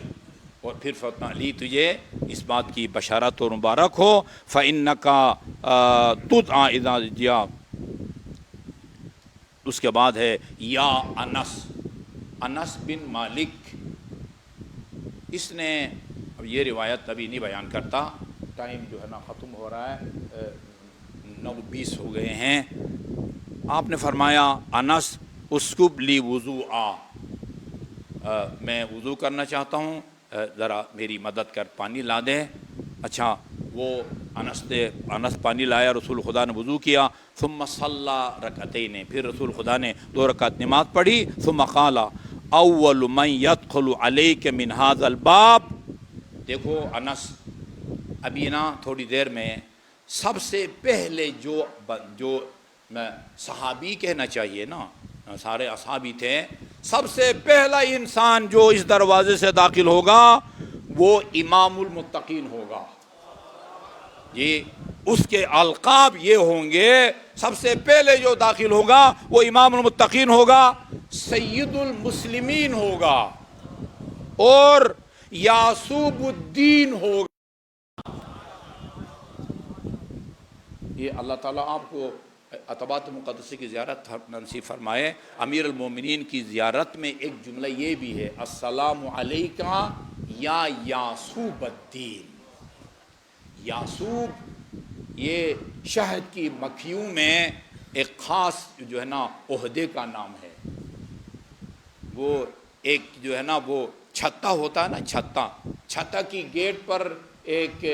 [SPEAKER 1] اور پھر فتح علی تجھے اس بات کی بشارت اور مبارک ہو. فَإِنَّكَ تُدْعَى إِذَا جَاءَ. اس کے بعد ہے یا انس بن مالک. اس نے اب یہ روایت ابھی نہیں بیان کرتا، ٹائم جو ہے نا ختم ہو رہا ہے، 9:20 ہو گئے ہیں. آپ نے فرمایا انس اسکب لی وضوءا، میں وضو کرنا چاہتا ہوں، ذرا میری مدد کر پانی لا دے. اچھا، وہ انس پانی لایا، رسول خدا نے وضو کیا. ثم صلی رکعتین، پھر رسول خدا نے 2 رکعت نماز پڑھی. ثم قال اول من يدخل علیک من هذا الباب. دیکھو انس، ابھی نا تھوڑی دیر میں سب سے پہلے جو صحابی کہنا چاہیے نا، سارے اصحابی تھے، سب سے پہلا انسان جو اس دروازے سے داخل ہوگا وہ امام المتقین ہوگا. یہ اس کے القاب یہ ہوں گے، سب سے پہلے جو داخل ہوگا وہ امام المتقین ہوگا، سید المسلمین ہوگا اور یعصوب الدین ہوگا. یہ اللہ تعالیٰ آپ کو عتبات مقدسہ کی زیارت نصیب فرمائے. امیر المومنین کی زیارت میں ایک جملہ یہ بھی ہے، السلام علیکہ یا یعصوب الدین. یعصوب یہ شہد کی مکھیوں میں ایک خاص جو ہے نا عہدے کا نام ہے. وہ ایک جو ہے نا وہ چھتا ہوتا ہے نا، چھتا کی گیٹ پر ایک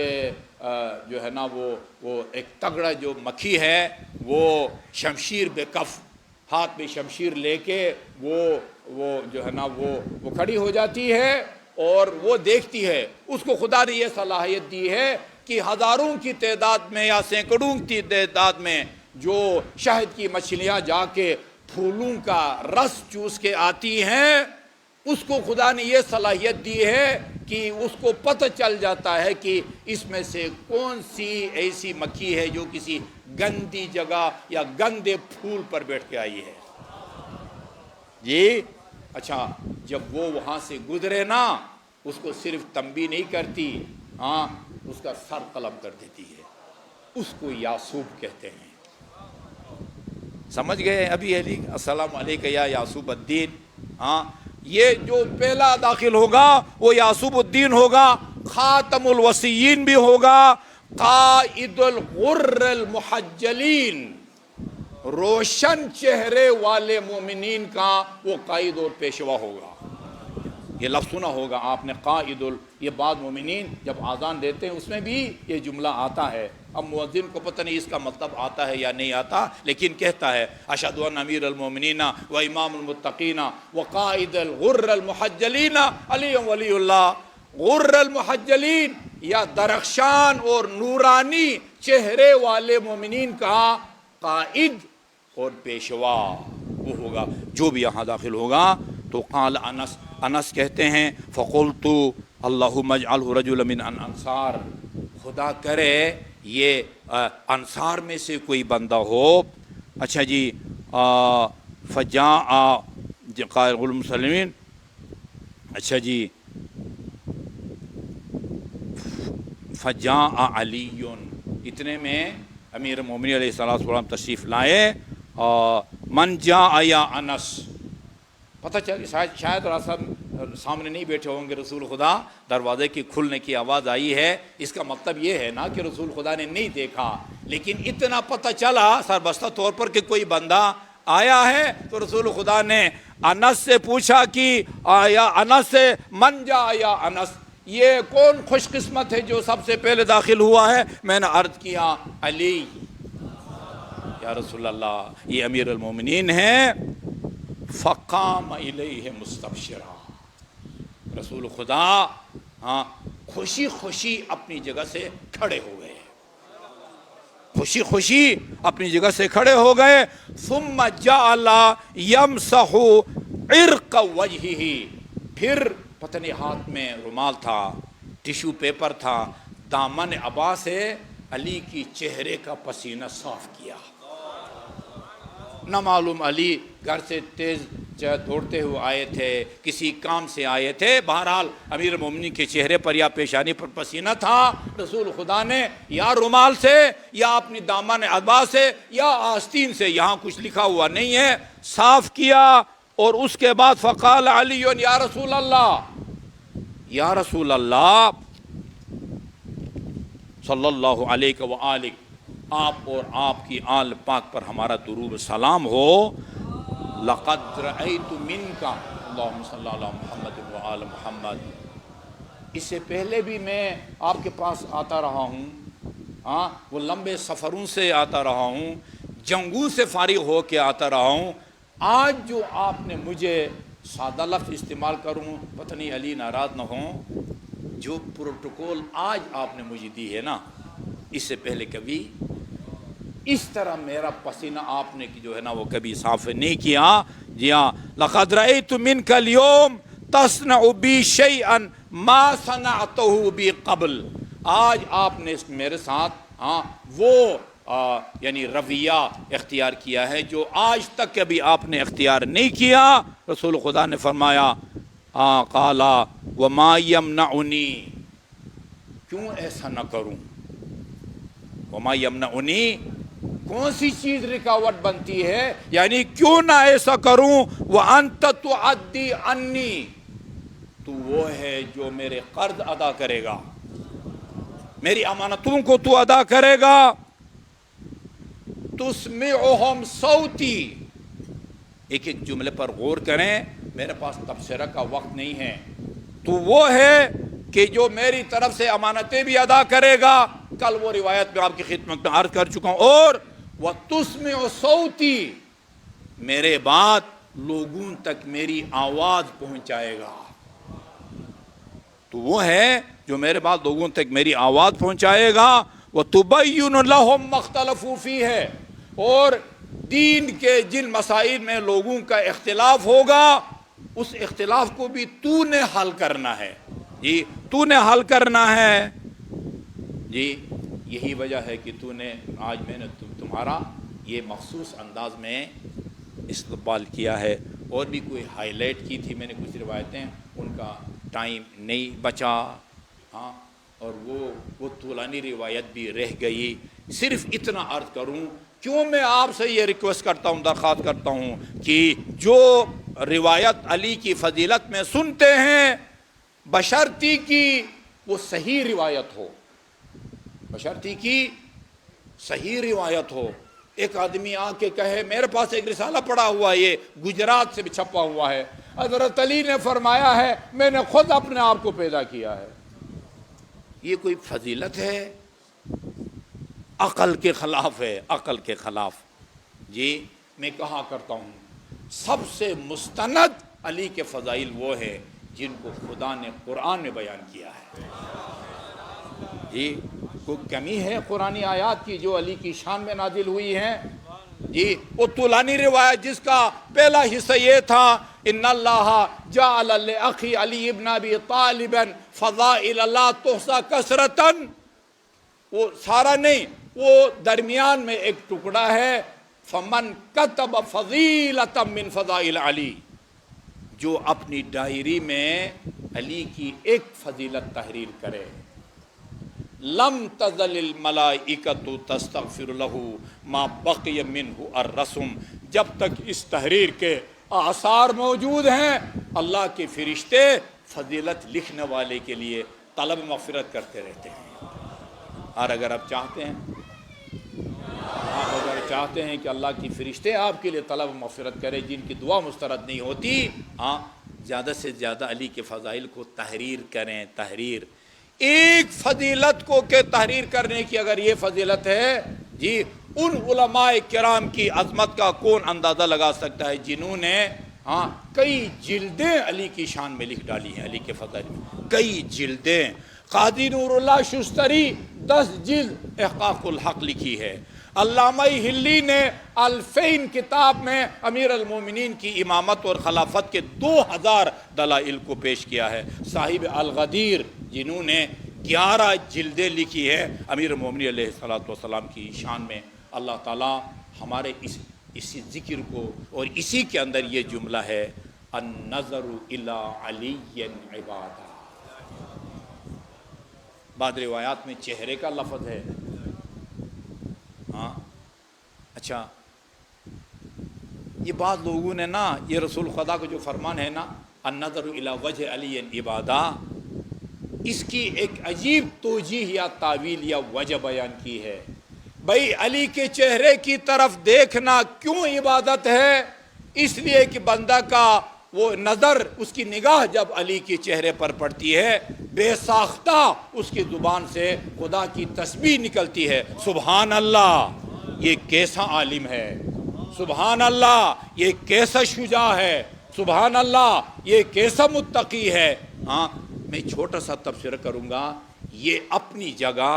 [SPEAKER 1] جو ہے نا وہ ایک تگڑا جو مکھی ہے، وہ شمشیر بے کف، ہاتھ میں شمشیر لے کے وہ جو ہے نا وہ کھڑی ہو جاتی ہے اور وہ دیکھتی ہے. اس کو خدا نے یہ صلاحیت دی ہے کہ ہزاروں کی تعداد میں یا سینکڑوں کی تعداد میں جو شہد کی مچھلیاں جا کے پھولوں کا رس چوس کے آتی ہیں، اس کو خدا نے یہ صلاحیت دی ہے کہ اس کو پتہ چل جاتا ہے کہ اس میں سے کون سی ایسی مکھی ہے جو کسی گندی جگہ یا گندے پھول پر بیٹھ کے آئی ہے جی۔ اچھا، جب وہ وہاں سے گزرے نا، اس کو صرف تنبیہ نہیں کرتی، ہاں، اس کا سر قلم کر دیتی ہے، اس کو یعصوب کہتے ہیں۔ سمجھ گئے ابھی علی؟ السلام علیکم یا یعصوب الدین۔ ہاں، یہ جو پہلا داخل ہوگا وہ یعصوب الدین ہوگا، خاتم الوصیین بھی ہوگا، قائد الغر المحجلین، روشن چہرے والے مومنین کا وہ قائد اور پیشوا ہوگا۔ یہ لفظ سنا ہوگا آپ نے، قائد یہ بعض مومنین جب آذان دیتے ہیں اس میں بھی یہ جملہ آتا ہے۔ اب مؤذن کو پتہ نہیں اس کا مطلب آتا ہے یا نہیں آتا، لیکن کہتا ہے اشہد ان امیر المومنین و امام المتقین و قائد الغر المحجلین علی ولی اللہ۔ غر المحجلین یا درخشان اور نورانی چہرے والے مومنین کا قائد اور پیشوا وہ ہوگا جو بھی یہاں داخل ہوگا۔ تو قال انس کہتے ہیں فقلت اللہم اجعلہ رجلا من انصار، خدا کرے یہ انصار میں سے کوئی بندہ ہو۔ اچھا جی، فجاء قائد المسلمین، اچھا جی، فجاء علی، اتنے میں امیر المومنین علیہ السلام تشریف لائے۔ من جاء یا انس، پتہ چل شاید سامنے نہیں بیٹھے ہوں گے رسول خدا، دروازے کی کھلنے کی آواز آئی ہے، اس کا مطلب یہ ہے نا کہ رسول خدا نے نہیں دیکھا، لیکن اتنا پتہ چلا سربستہ طور پر کہ کوئی بندہ آیا ہے۔ تو رسول خدا نے انس سے پوچھا کہ آیا انس سے، من جا یا انس، یہ کون خوش قسمت ہے جو سب سے پہلے داخل ہوا ہے؟ میں نے عرض کیا علی یا رسول اللہ، یہ امیر المومنین ہیں۔ فقام الیہ مستبشرا، رسول خدا ہاں خوشی خوشی اپنی جگہ سے کھڑے ہو گئے، خوشی خوشی اپنی جگہ سے کھڑے ہو گئے۔ ثم جعل یمسح عرق وجہہ، پھر پتہ نہیں ہاتھ میں رومال تھا، ٹیشو پیپر تھا، دامن عبا سے علی کی چہرے کا پسینہ صاف کیا۔ نہ معلوم علی گھر سے تیز دوڑتے ہوئے آئے تھے، کسی کام سے آئے تھے، بہرحال امیر المومنین کے چہرے پر یا پیشانی پر پسینہ تھا۔ رسول خدا نے یا رومال سے یا اپنی دامن عبا سے یا آستین سے، یہاں کچھ لکھا ہوا نہیں ہے، صاف کیا۔ اور اس کے بعد فقال علی یا رسول اللہ، یا رسول اللہ صلی اللہ علیہ وآلہ، آپ اور آپ کی آل پاک پر ہمارا درود سلام ہو۔ لقد رأیت منک اللہم صلی علی محمد وآل محمد، اس سے پہلے بھی میں آپ کے پاس آتا رہا ہوں، ہاں وہ لمبے سفروں سے آتا رہا ہوں، جنگوں سے فارغ ہو کے آتا رہا ہوں۔ آج جو آپ نے مجھے سادہ لفظ استعمال کروں، پتہ نہیں علی ناراض نہ ہوں، جو پروٹوکول آج آپ نے مجھے دی ہے نا، اس سے پہلے کبھی اس طرح میرا پسینہ آپ نے جو ہے نا وہ کبھی صاف نہیں کیا۔ جی ہاں، لقد رأیت منک اليوم تصنع بی شیئا ما صنعته بی قبل، آج آپ نے میرے ساتھ ہاں وہ یعنی رویہ اختیار کیا ہے جو آج تک کبھی آپ نے اختیار نہیں کیا۔ رسول خدا نے فرمایا قال وما یمنعنی، کیوں ایسا نہ کروں، وما یمنعنی، کون سی چیز رکاوٹ بنتی ہے، یعنی کیوں نہ ایسا کروں، وانت تعدی عنی، تو وہ ہے جو میرے قرض ادا کرے گا، میری امانتوں کو تو ادا کرے گا۔ تسمعہم صوتی، ایک ایک جملے پر غور کریں، میرے پاس تبصرہ کا وقت نہیں ہے، تو وہ ہے کہ جو میری طرف سے امانتیں بھی ادا کرے گا، کل وہ روایت میں آپ کی خدمت میں عرض کر چکا ہوں، اور وَتُسْمِعُ صَوْتِي، میرے بعد لوگوں تک میری آواز پہنچائے گا، تو وہ ہے جو میرے بعد لوگوں تک میری آواز پہنچائے گا۔ وَتُبَيِّنُ لَهُمْ مَا اخْتَلَفُوا فِيهِ، اور دین کے جن مسائل میں لوگوں کا اختلاف ہوگا اس اختلاف کو بھی تو نے حل کرنا ہے جی، تو نے حل کرنا ہے جی۔ یہی وجہ ہے کہ تو نے آج میں نے تمہارا یہ مخصوص انداز میں استقبال کیا ہے۔ اور بھی کوئی ہائی لائٹ کی تھی میں نے کچھ روایتیں، ان کا ٹائم نہیں بچا، ہاں، اور وہ طولانی روایت بھی رہ گئی۔ صرف اتنا عرض کروں، کیوں میں آپ سے یہ ریکویسٹ کرتا ہوں، درخواست کرتا ہوں کہ جو روایت علی کی فضیلت میں سنتے ہیں بشرطی کی وہ صحیح روایت ہو، بشرطی کی صحیح روایت ہو۔ ایک آدمی آ کے کہے میرے پاس ایک رسالہ پڑا ہوا ہے، یہ گجرات سے بھی چھپا ہوا ہے، حضرت علی نے فرمایا ہے میں نے خود اپنے آپ کو پیدا کیا ہے، یہ کوئی فضیلت ہے؟ عقل کے خلاف ہے، عقل کے خلاف جی۔ میں کہا کرتا ہوں سب سے مستند علی کے فضائل وہ ہیں جن کو خدا نے قرآن میں بیان کیا ہے جی۔ کوئی کمی ہے قرآنی آیات کی جو علی کی شان میں نازل ہوئی ہیں جی؟ وہ طولانی روایت جس کا پہلا حصہ یہ تھا ان اللہ جعل لأخی علی ابن ابی طالب فضائل لا تحصى کثرتاً، وہ سارا نہیں، وہ درمیان میں ایک ٹکڑا ہے فمن کتب فضیلۃ من فضائل علی، جو اپنی ڈائری میں علی کی ایک فضیلت تحریر کرے، لم تزل الملائکۃ تستغفر لہ ما بقی منہ الرسم، جب تک اس تحریر کے آثار موجود ہیں اللہ کے فرشتے فضیلت لکھنے والے کے لیے طلب مغفرت کرتے رہتے ہیں۔ اور اگر آپ چاہتے ہیں کہ اللہ کی فرشتے آپ کے لیے طلب مغفرت کرے جن کی دعا مسترد نہیں ہوتی، ہاں، زیادہ سے زیادہ علی کے فضائل کو تحریر کریں، تحریر ایک فضیلت کو کہ تحریر کرنے کی اگر یہ فضیلت ہے جی، ان علماء کرام کی عظمت کا کون اندازہ لگا سکتا ہے جنہوں نے ہاں کئی جلدیں علی کی شان میں لکھ ڈالی ہیں، علی کے فضائل میں کئی جلدیں۔ قاضی نور اللہ شستری 10 جلد احقاق الحق لکھی ہے، علامہ ہلی نے الفین کتاب میں امیر المومنین کی امامت اور خلافت کے 2000 دلائل کو پیش کیا ہے، صاحب الغدیر جنہوں نے 11 جلدیں لکھی ہے امیر المومنین علیہ السلام کی شان میں۔ اللہ تعالیٰ ہمارے اسی ذکر کو، اور اسی کے اندر یہ جملہ ہے النظر الی علی عبادہ، بعض روایات میں چہرے کا لفظ ہے، ہاں اچھا، یہ بعض لوگوں نے نا یہ رسول خدا کا جو فرمان ہے نا النظر الی وجہ علی عبادہ، اس کی ایک عجیب توجیہ یا تعویل یا وجہ بیان کی ہے۔ بھائی علی کے چہرے کی طرف دیکھنا کیوں عبادت ہے؟ اس لیے کہ بندہ کا وہ نظر، اس کی نگاہ جب علی کے چہرے پر پڑتی ہے بے ساختہ اس کی زبان سے خدا کی تسبیح نکلتی ہے، سبحان اللہ یہ کیسا عالم ہے، سبحان اللہ یہ کیسا شجاع ہے، سبحان اللہ یہ کیسا متقی ہے۔ ہاں میں چھوٹا سا تبصرہ کروں گا، یہ اپنی جگہ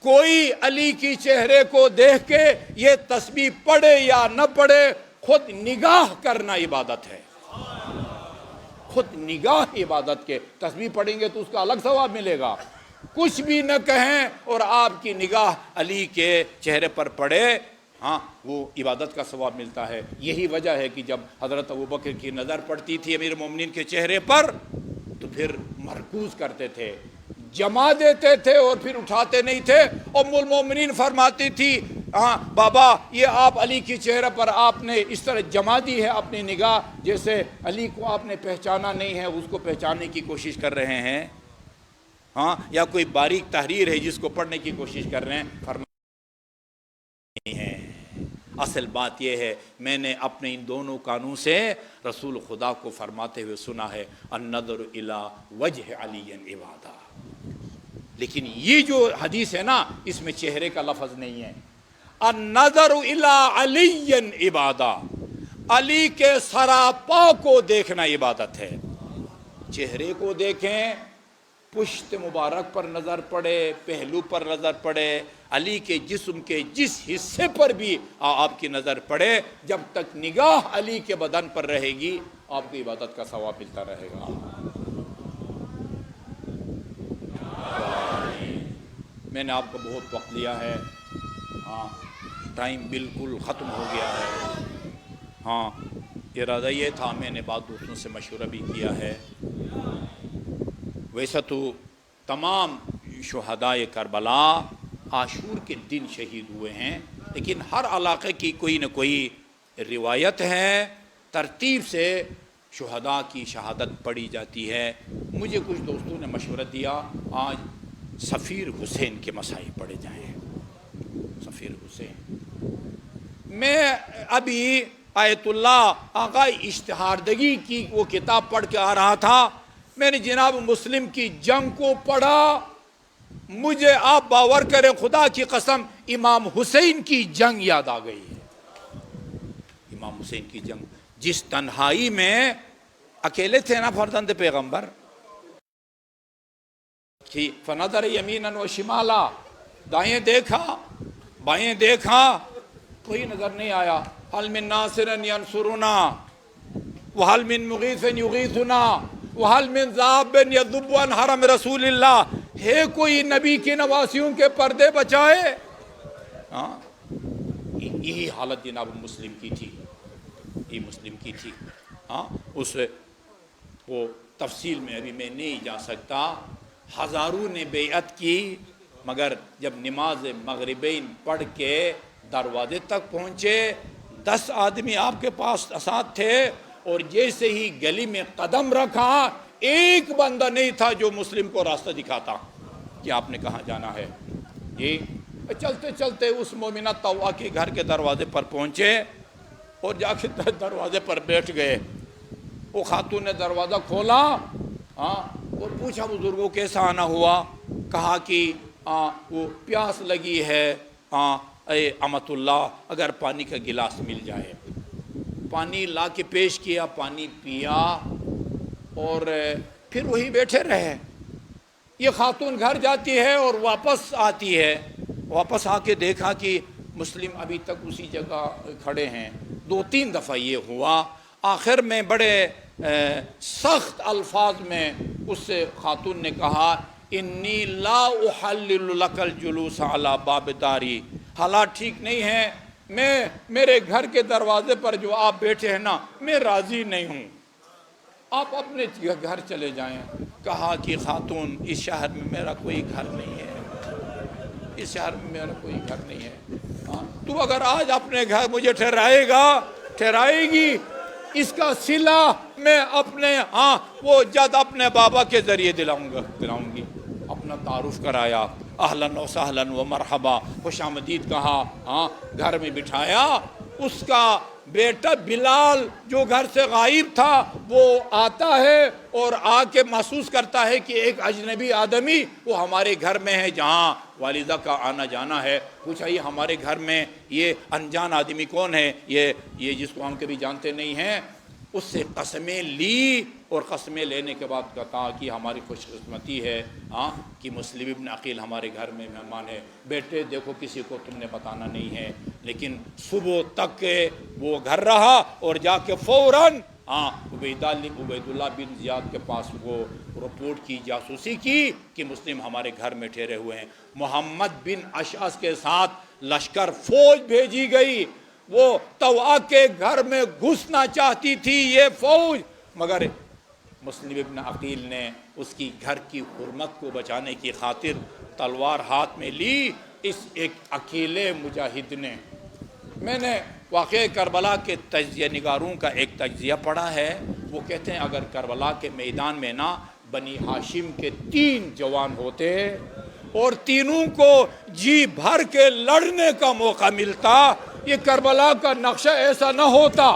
[SPEAKER 1] کوئی علی کی چہرے کو دیکھ کے یہ تسبیح پڑھے یا نہ پڑھے، خود نگاہ کرنا عبادت ہے، خود نگاہ عبادت کے۔ تسبیح پڑھیں گے تو اس کا الگ ثواب ملے گا، کچھ بھی نہ کہیں اور آپ کی نگاہ علی کے چہرے پر پڑے، ہاں وہ عبادت کا ثواب ملتا ہے۔ یہی وجہ ہے کہ جب حضرت ابوبکر کی نظر پڑتی تھی امیر المومنین کے چہرے پر تو پھر مرکوز کرتے تھے، جما دیتے تھے اور پھر اٹھاتے نہیں تھے۔ ام المومنین فرماتی تھی ہاں بابا یہ آپ علی کے چہرے پر آپ نے اس طرح جما دی ہے اپنی نگاہ، جیسے علی کو آپ نے پہچانا نہیں ہے، اس کو پہچاننے کی کوشش کر رہے ہیں، ہاں، یا کوئی باریک تحریر ہے جس کو پڑھنے کی کوشش کر رہے ہیں۔ فرماتے ہیں اصل بات یہ ہے میں نے اپنے ان دونوں کانوں سے رسول خدا کو فرماتے ہوئے سنا ہے النظر الی وجہ علی عبادہ، لیکن یہ جو حدیث ہے نا اس میں چہرے کا لفظ نہیں ہے۔ النظر الی علی عبادہ، علی کے سراپا کو دیکھنا عبادت ہے۔ چہرے کو دیکھیں، پشت مبارک پر نظر پڑے، پہلو پر نظر پڑے، علی کے جسم کے جس حصے پر بھی آپ کی نظر پڑے، جب تک نگاہ علی کے بدن پر رہے گی آپ کو عبادت کا ثواب ملتا رہے گا۔ میں نے آپ کو بہت وقت لیا ہے، ہاں ٹائم بالکل ختم ہو گیا ہے۔ ہاں ارادہ یہ تھا، میں نے بعض دوستوں سے مشورہ بھی کیا ہے، ویسا تو تمام شہدائے کربلا عاشور کے دن شہید ہوئے ہیں، لیکن ہر علاقے کی کوئی نہ کوئی روایت ہے، ترتیب سے شہداء کی شہادت پڑھی جاتی ہے۔ مجھے کچھ دوستوں نے مشورہ دیا آج سفیر حسین کے مسائل پڑھے جائیں۔ سفیر حسین، میں ابھی آیت اللہ آغا اشتہاردگی کی وہ کتاب پڑھ کے آ رہا تھا، میں نے جناب مسلم کی جنگ کو پڑھا، مجھے آپ باور کریں خدا کی قسم امام حسین کی جنگ یاد آ گئی ہے۔ امام حسین کی جنگ، جس تنہائی میں اکیلے تھے نا فرزند پیغمبر، کہ فنظر یمینا و شمالا، دائیں دیکھا بائیں دیکھا، کوئی نظر نہیں آیا۔ حل من ناصر ینصرنا وحل من مغیث یغیثنا وحل من ذاب یذب عن حرم رسول اللہ، ہے کوئی نبی کے نواسیوں کے پردے بچائے؟ ہاں یہی حالت جناب مسلم کی تھی، یہ مسلم کی تھی۔ ہاں اس وہ تفصیل میں ابھی میں نہیں جا سکتا۔ ہزاروں نے بیعت کی، مگر جب نماز مغربین پڑھ کے دروازے تک پہنچے، 10 آدمی آپ کے پاس ساتھ تھے، اور جیسے ہی گلی میں قدم رکھا ایک بندہ نہیں تھا جو مسلم کو راستہ دکھاتا کہ آپ نے کہاں جانا ہے۔ یہ چلتے چلتے اس مومنہ طوعہ کے گھر کے دروازے پر پہنچے اور جا کے دروازے پر بیٹھ گئے۔ وہ خاتون نے دروازہ کھولا اور پوچھا بزرگوں کیسا آنا ہوا؟ کہا کہ وہ پیاس لگی ہے، اے امت اللہ اگر پانی کا گلاس مل جائے۔ پانی لا کے پیش کیا، پانی پیا اور پھر وہی بیٹھے رہے۔ یہ خاتون گھر جاتی ہے اور واپس آتی ہے، واپس آ کے دیکھا کہ مسلم ابھی تک اسی جگہ کھڑے ہیں۔ 2-3 دفعہ یہ ہوا، آخر میں بڑے سخت الفاظ میں اس سے خاتون نے کہا انی لا احلل لک الجلوس علی باب داری، حالات ٹھیک نہیں ہے، میں میرے گھر کے دروازے پر جو آپ بیٹھے ہیں نا میں راضی نہیں ہوں، آپ اپنے گھر چلے جائیں۔ کہا کہ خاتون اس شہر میں میرا کوئی گھر نہیں ہے، اس شہر میں میرا کوئی گھر نہیں ہے، تو اگر آج اپنے گھر مجھے ٹھہرائے گی، اس کا صلہ میں اپنے وہ جد اپنے بابا کے ذریعے دلاؤں گی۔ اپنا تعارف کرایا، اہلاً و سہلاً و مرحبا، خوش آمدید کہا، گھر میں بٹھایا۔ اس کا بیٹا بلال جو گھر سے غائب تھا وہ آتا ہے اور آ کے محسوس کرتا ہے کہ ایک اجنبی آدمی وہ ہمارے گھر میں ہے جہاں والدہ کا آنا جانا ہے۔ پوچھا یہ ہمارے گھر میں یہ انجان آدمی کون ہے؟ یہ جس کو ہم کبھی جانتے نہیں ہیں۔ اس سے قسمیں لی اور قسمیں لینے کے بعد کہا کہ ہماری خوش قسمتی ہے کہ مسلم ابن عقیل ہمارے گھر میں مہمان ہے۔ بیٹے دیکھو کسی کو تم نے بتانا نہیں ہے، لیکن صبح تک وہ گھر رہا اور جا کے فوراً عبید اللہ بن زیاد کے پاس وہ رپورٹ کی، جاسوسی کی کہ مسلم ہمارے گھر میں ٹھہرے ہوئے ہیں۔ محمد بن اشعث کے ساتھ لشکر فوج بھیجی گئی، وہ طوعہ کے گھر میں گھسنا چاہتی تھی یہ فوج، مگر مسلم ابن عقیل نے اس کی گھر کی حرمت کو بچانے کی خاطر تلوار ہاتھ میں لی۔ اس ایک اکیلے مجاہد نے، میں نے واقعہ کربلا کے تجزیہ نگاروں کا ایک تجزیہ پڑھا ہے، وہ کہتے ہیں اگر کربلا کے میدان میں نا بنی ہاشم کے 3 جوان ہوتے اور تینوں کو جی بھر کے لڑنے کا موقع ملتا، یہ کربلا کا نقشہ ایسا نہ ہوتا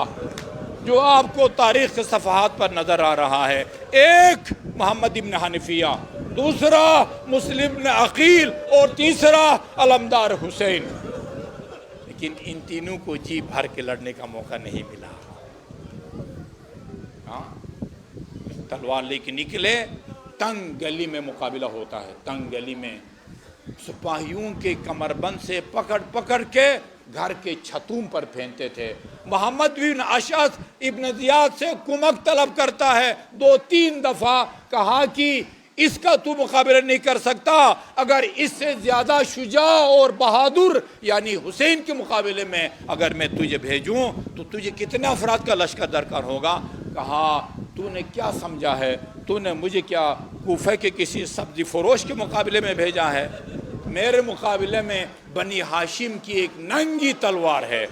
[SPEAKER 1] جو آپ کو تاریخ کے صفحات پر نظر آ رہا ہے۔ ایک محمد ابن حنفیہ، دوسرا مسلم ابن عقیل اور تیسرا علمدار حسین، لیکن ان تینوں کو جی بھر کے لڑنے کا موقع نہیں ملا۔ تلوار لے کے نکلے، تنگ گلی میں مقابلہ ہوتا ہے، تنگ گلی میں سپاہیوں کے کمربند سے پکڑ پکڑ کے گھر کے چھتوں پر پھینکتے تھے۔ محمد بن اشعث ابن زیاد سے کمک طلب کرتا ہے، 2-3 دفعہ کہا کہ اس کا تو مقابلہ نہیں کر سکتا، اگر اس سے زیادہ شجاع اور بہادر یعنی حسین کے مقابلے میں اگر میں تجھے بھیجوں تو تجھے کتنے افراد کا لشکر درکار ہوگا۔ کہا تو نے کیا سمجھا ہے، تو نے مجھے کیا کوفہ کے کسی سبزی فروش کے مقابلے میں بھیجا ہے؟ میرے مقابلے میں بنی ہاشم کی ایک ننگی تلوار ہے،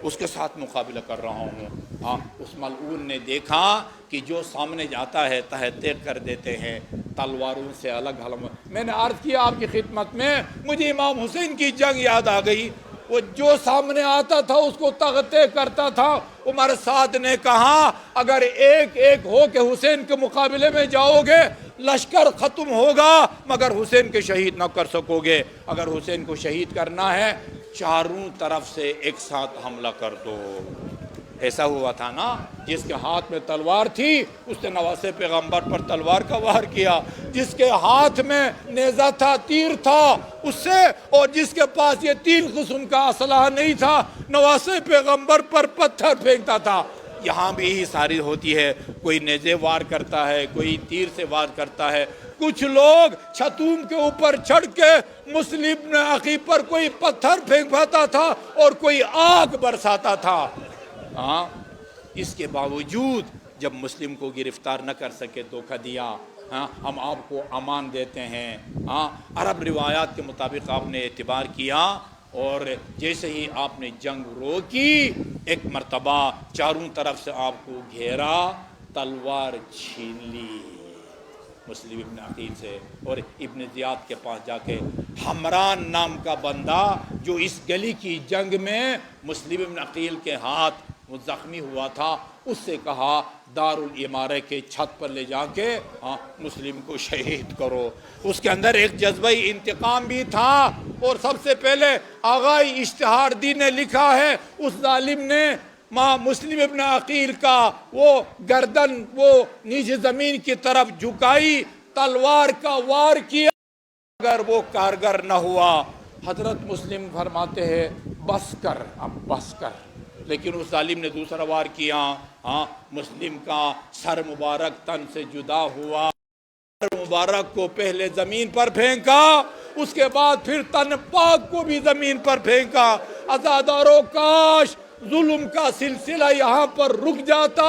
[SPEAKER 1] اس کے ساتھ مقابلہ کر رہا ہوں۔ اس ملعون نے دیکھا کہ جو سامنے جاتا ہے تہتے کر دیتے ہیں، تلواروں سے الگ حلم۔ میں نے عرض کیا آپ کی خدمت میں، مجھے امام حسین کی جنگ یاد آ گئی، وہ جو سامنے آتا تھا اس کو تغتے کرتا تھا۔ عمر سعد نے کہا اگر ایک ایک ہو کے حسین کے مقابلے میں جاؤ گے لشکر ختم ہوگا مگر حسین کے شہید نہ کر سکو گے، اگر حسین کو شہید کرنا ہے چاروں طرف سے ایک ساتھ حملہ کر دو۔ ایسا ہوا تھا نا، جس کے ہاتھ میں تلوار تھی اس نے نواسے پیغمبر پر تلوار کا وار کیا، جس کے ہاتھ میں نیزہ تھا، تیر تھا اس سے، اور جس کے پاس یہ 3 قسم کا اسلحہ نہیں تھا نواسے پیغمبر پر پتھر پھینکتا تھا۔ یہاں بھی یہی ساری ہوتی ہے، کوئی نیزے وار کرتا ہے، کوئی تیر سے وار کرتا ہے، کچھ لوگ چھتوں کے اوپر چڑھ کے مسلم ابن عقیل پر کوئی پتھر پھینکتا تھا اور کوئی آگ برساتا تھا۔ اس کے باوجود جب مسلم کو گرفتار نہ کر سکے دھوکہ دیا، ہم آپ کو امان دیتے ہیں۔ عرب روایات کے مطابق آپ نے اعتبار کیا اور جیسے ہی آپ نے جنگ روکی ایک مرتبہ چاروں طرف سے آپ کو گھیرا، تلوار چھین لی مسلم ابن عقیل سے، اور ابن زیاد کے پاس جا کے حمران نام کا بندہ جو اس گلی کی جنگ میں مسلم ابن عقیل کے ہاتھ وہ زخمی ہوا تھا، اس سے کہا دارالامارہ کے چھت پر لے جا کے مسلم کو شہید کرو۔ اس کے اندر ایک جذبہ انتقام بھی تھا، اور سب سے پہلے آغائی اشتہاردی نے لکھا ہے اس ظالم نے مسلم ابن عقیل کا وہ گردن وہ نیچے زمین کی طرف جھکائی، تلوار کا وار کیا، اگر وہ کارگر نہ ہوا حضرت مسلم فرماتے ہیں بس کر، اب بس کر، لیکن اس ظالم نے دوسرا وار کیا، مسلم کا سر مبارک تن سے جدا ہوا، سر مبارک کو پہلے زمین پر پھینکا، اس کے بعد پھر تن پاک کو بھی زمین پر پھینکا۔ عزادارو کاش ظلم کا سلسلہ یہاں پر رک جاتا،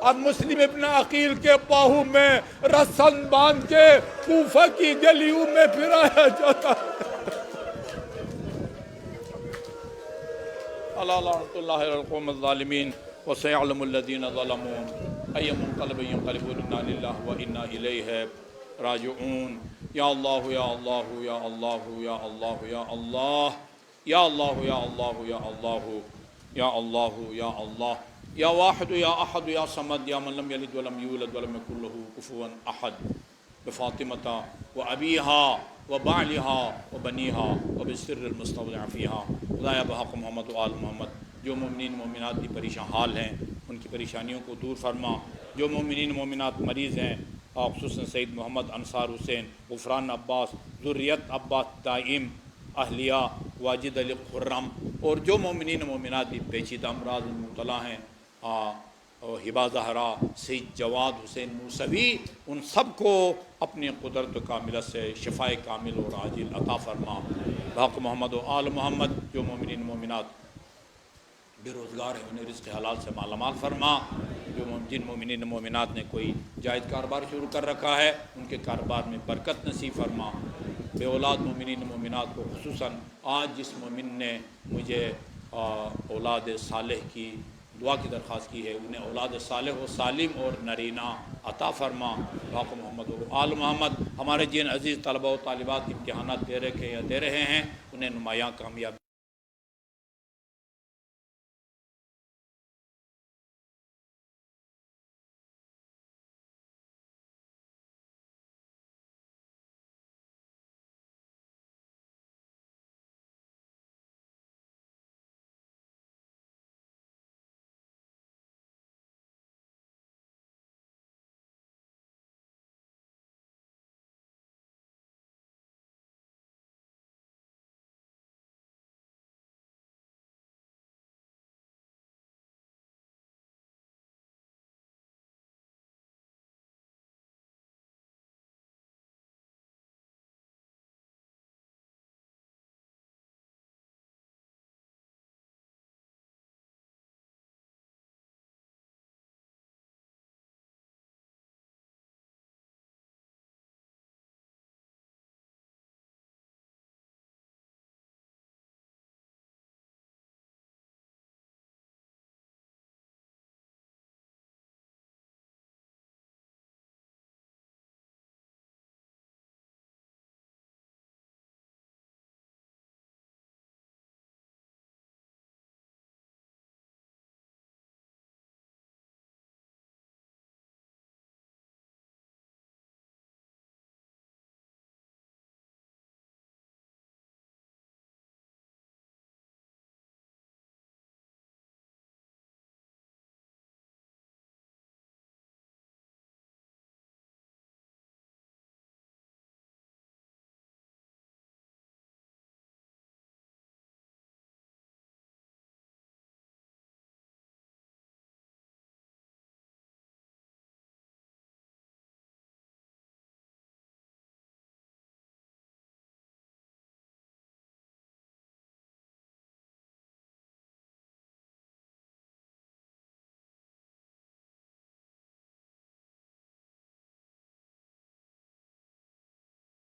[SPEAKER 1] اب مسلم ابن عقیل کے باہو میں رسن باندھ کے کوفہ کی گلیوں میں پھرایا جاتا۔ لعنۃ اللہ علی القوم الظالمین وسيعلم الذين ظلموا أي منقلب ينقلبون إنا لله وإنا إليه راجعون۔ یا اللہ یا اللہ یا اللہ یا اللہ یا اللہ یا اللہ یا اللہ یا اللہ یا اللہ یا اللہ یا واحد یا احد یا صمد یا من لم یلد ولم یولد ولم یکن له کفوا احد، بفاطمہ وابیہا وبعلها وبنیہا وبالسر المستودع فیہا۔ خدایا بحق محمد و آل محمد جو مومنین مومنات کی پریشان حال ہیں ان کی پریشانیوں کو دور فرما، جو مومنین مومنات مریض ہیں خصوصاً سید محمد انصار حسین، غفران عباس، ذریت عباس دائم، اہلیہ واجد علی خرم، اور جو مومنین مومنات بھی پیچیدہ امراض میں مبتلا ہیں، ہبا زہرا، سید جواد حسین موسوی، ان سب کو اپنی قدرت کاملہ سے شفاء کامل اور عاجل عطا فرما۔ بحق محمد و آل محمد جو مومنین مومنات بے روزگار ہیں انہیں رزق حلال سے مالا مال فرما، جن مومنین مومنات نے کوئی جائز کاروبار شروع کر رکھا ہے ان کے کاروبار میں برکت نصیب فرما۔ بے اولاد مومنین مومنات کو خصوصاً آج جس مومن نے مجھے اولاد صالح کی دعا کی درخواست کی ہے انہیں اولاد صالح و سالم اور نرینہ عطا فرما۔ باق محمد و آل محمد ہمارے جن عزیز طلبہ و طالبات امتحانات دے رکھے یا دے رہے ہیں انہیں نمایاں کامیابی